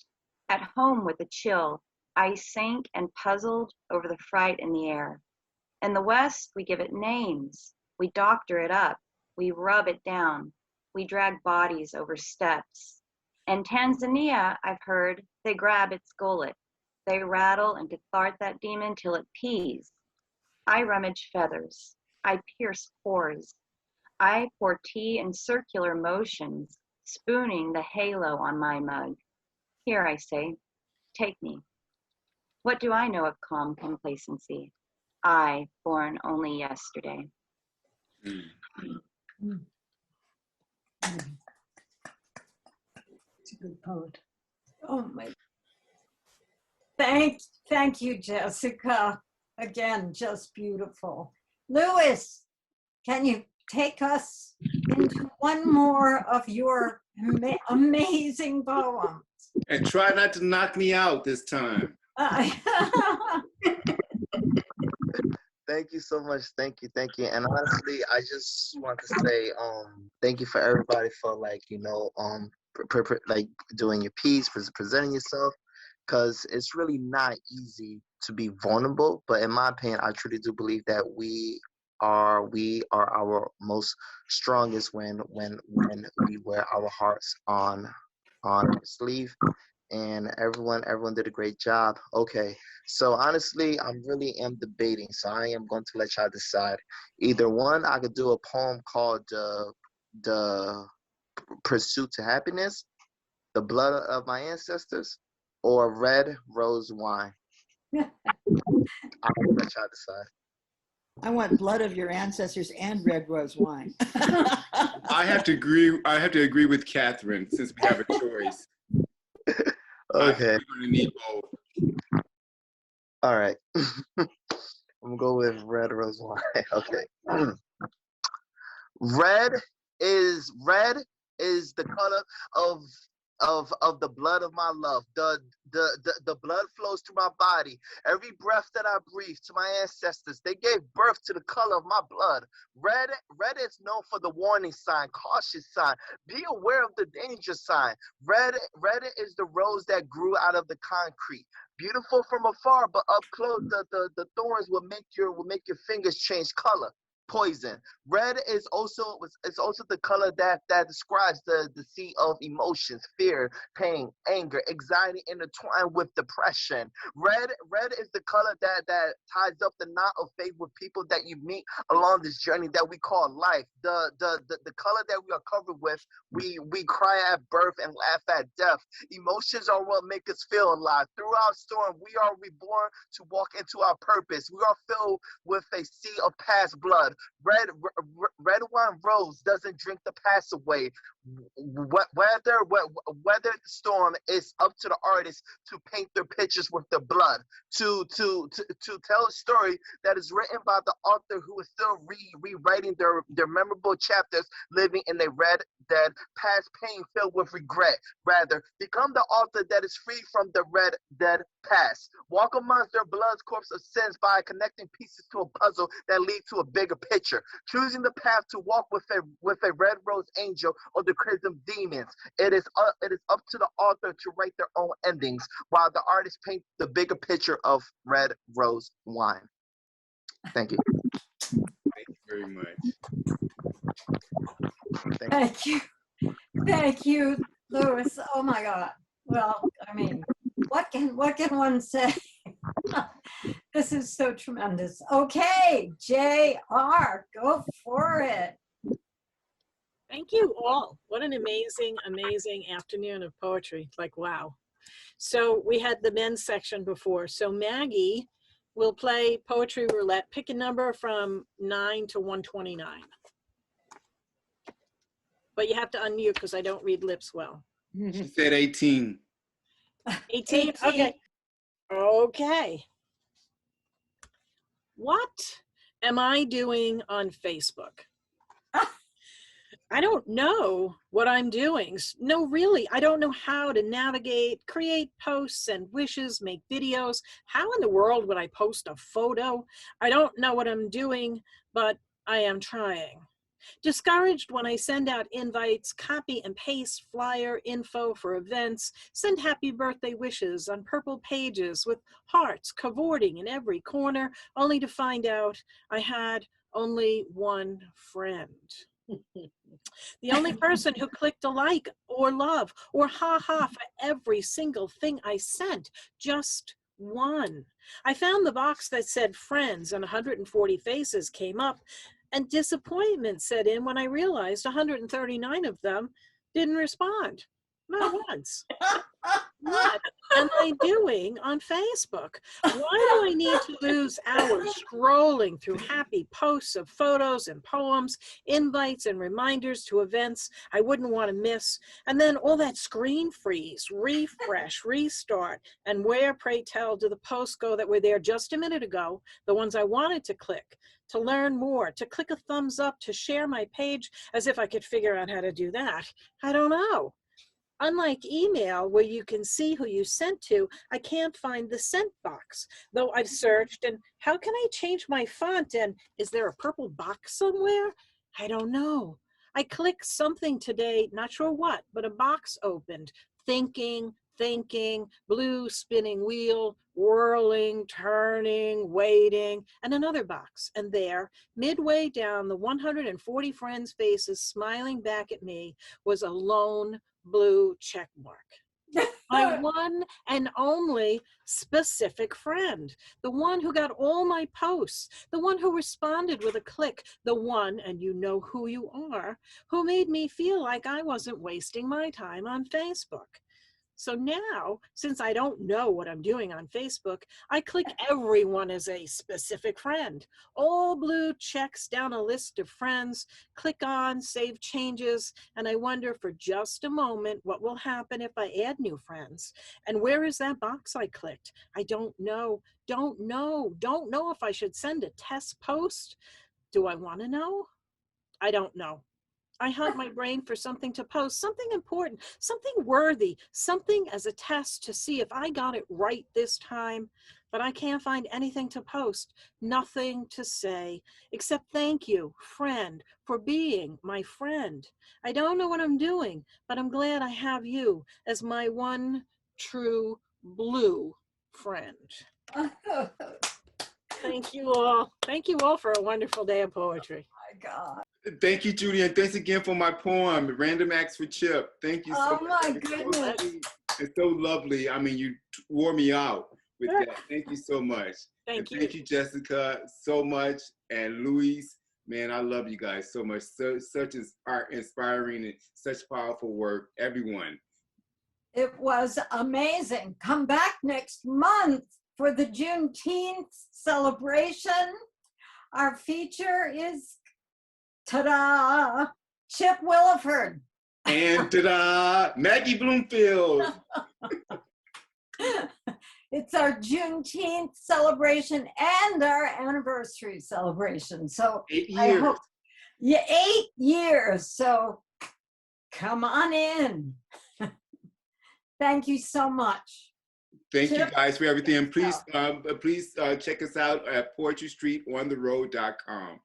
at home with a chill, I sank and puzzled over the fright in the air. In the West, we give it names. We doctor it up. We rub it down. We drag bodies over steps. In Tanzania, I've heard, they grab its gullet. They rattle and cathart that demon till it pees. I rummage feathers. I pierce pores. I pour tea in circular motions, spooning the halo on my mug. Here, I say, take me. What do I know of calm complacency? I, born only yesterday. It's a good poet. Oh my. Thank you, Jessica. Again, just beautiful. Louis, can you take us into one more of your amazing poems? And try not to knock me out this time. Thank you so much. Thank you. And honestly, I just want to say, thank you for everybody for like doing your piece, presenting yourself, because it's really not easy to be vulnerable. But in my opinion, I truly do believe that we are our most strongest when we wear our hearts on our sleeve. And everyone did a great job. Okay, so honestly, I really am debating. So I am going to let y'all decide. Either one, I could do a poem called "The Pursuit to Happiness," "The Blood of My Ancestors," or "Red Rose Wine." I'll let y'all decide. I want blood of your ancestors and red rose wine. I have to agree with Catherine since we have a choice. Okay. We're gonna need both. All right. I'm gonna go with red rose wine. Okay. Red is the color of of the blood of my love. The blood flows through my body. Every breath that I breathe to my ancestors, they gave birth to the color of my blood. Red is known for the warning sign, cautious sign. Be aware of the danger sign. Red is the rose that grew out of the concrete. Beautiful from afar, but up close, the thorns will make your fingers change color. Poison. Red is also the color that describes the sea of emotions, fear, pain, anger, anxiety intertwined with depression. Red is the color that ties up the knot of faith with people that you meet along this journey that we call life. The color that we are covered with, we cry at birth and laugh at death. Emotions are what make us feel alive. Through our storm, we are reborn to walk into our purpose. We are filled with a sea of past blood. Red wine rose doesn't drink the past away. Whether the storm is up to the artist to paint their pictures with their blood, to tell a story that is written by the author who is still rewriting their memorable chapters, living in a red dead past pain filled with regret. Rather, become the author that is free from the red dead past. Walk amongst their blood's corpse of sins by connecting pieces to a puzzle that lead to a bigger picture. Choosing the path to walk with a red rose angel or the crimson demons. It is up to the author to write their own endings, while the artist paints the bigger picture of red rose wine. Thank you. Thank you very much. Thank you, Louis. Oh my God. Well, I mean, what can one say? This is so tremendous. Okay, JR, go for it. Thank you all. What an amazing, amazing afternoon of poetry. Like, wow. So we had the men's section before. So Maggie will play Poetry Roulette. Pick a number from 9 to 129. But you have to unmute because I don't read lips well. She said 18. 18? Okay. Okay. What am I doing on Facebook? I don't know what I'm doing. No, really, I don't know how to navigate, create posts and wishes, make videos. How in the world would I post a photo? I don't know what I'm doing, but I am trying. Discouraged when I send out invites, copy and paste flyer info for events, send happy birthday wishes on purple pages with hearts cavorting in every corner, only to find out I had only one friend. The only person who clicked a like or love or ha-ha for every single thing I sent, just one. I found the box that said friends and 140 faces came up, and disappointment set in when I realized 139 of them didn't respond. Not once. What am I doing on Facebook? Why do I need to lose hours scrolling through happy posts of photos and poems, invites and reminders to events I wouldn't want to miss, and then all that screen freeze, refresh, restart, and where, pray tell, do the posts go that were there just a minute ago, the ones I wanted to click, to learn more, to click a thumbs up, to share my page, as if I could figure out how to do that? I don't know. Unlike email, where you can see who you sent to, I can't find the sent box, though I've searched. And how can I change my font? And is there a purple box somewhere? I don't know. I clicked something today, not sure what, but a box opened. Thinking, blue spinning wheel, whirling, turning, waiting, and another box. And there, midway down the 140 friends' faces smiling back at me, was a lone blue check mark. My one and only specific friend, the one who got all my posts, the one who responded with a click, the one, and you know who you are, who made me feel like I wasn't wasting my time on Facebook. So now, since I don't know what I'm doing on Facebook, I click everyone as a specific friend. All blue checks down a list of friends, click on, save changes, and I wonder for just a moment what will happen if I add new friends. And where is that box I clicked? I don't know if I should send a test post. Do I want to know? I don't know. I hunt my brain for something to post, something important, something worthy, something as a test to see if I got it right this time. But I can't find anything to post, nothing to say, except thank you, friend, for being my friend. I don't know what I'm doing, but I'm glad I have you as my one true blue friend. Thank you all. Thank you all for a wonderful day of poetry. Oh my God. Thank you, Judy, and thanks again for my poem, Random Acts for Chip. Thank you so Oh much. my It's so goodness. sweet. It's so lovely. I mean, you wore me out with that. Thank you so much. Thank you. Thank you, Jessica, so much. And Luis, man, I love you guys so much. Such inspiring and such powerful work. Everyone. It was amazing. Come back next month for the Juneteenth celebration. Our feature is, ta-da, Chip Williford. And ta-da, Maggie Bloomfield. It's our Juneteenth celebration and our anniversary celebration. So 8 years. I hope, yeah, 8 years. So come on in. Thank you so much. Thank you guys for everything. And please check us out at poetrystreetontheroad.com.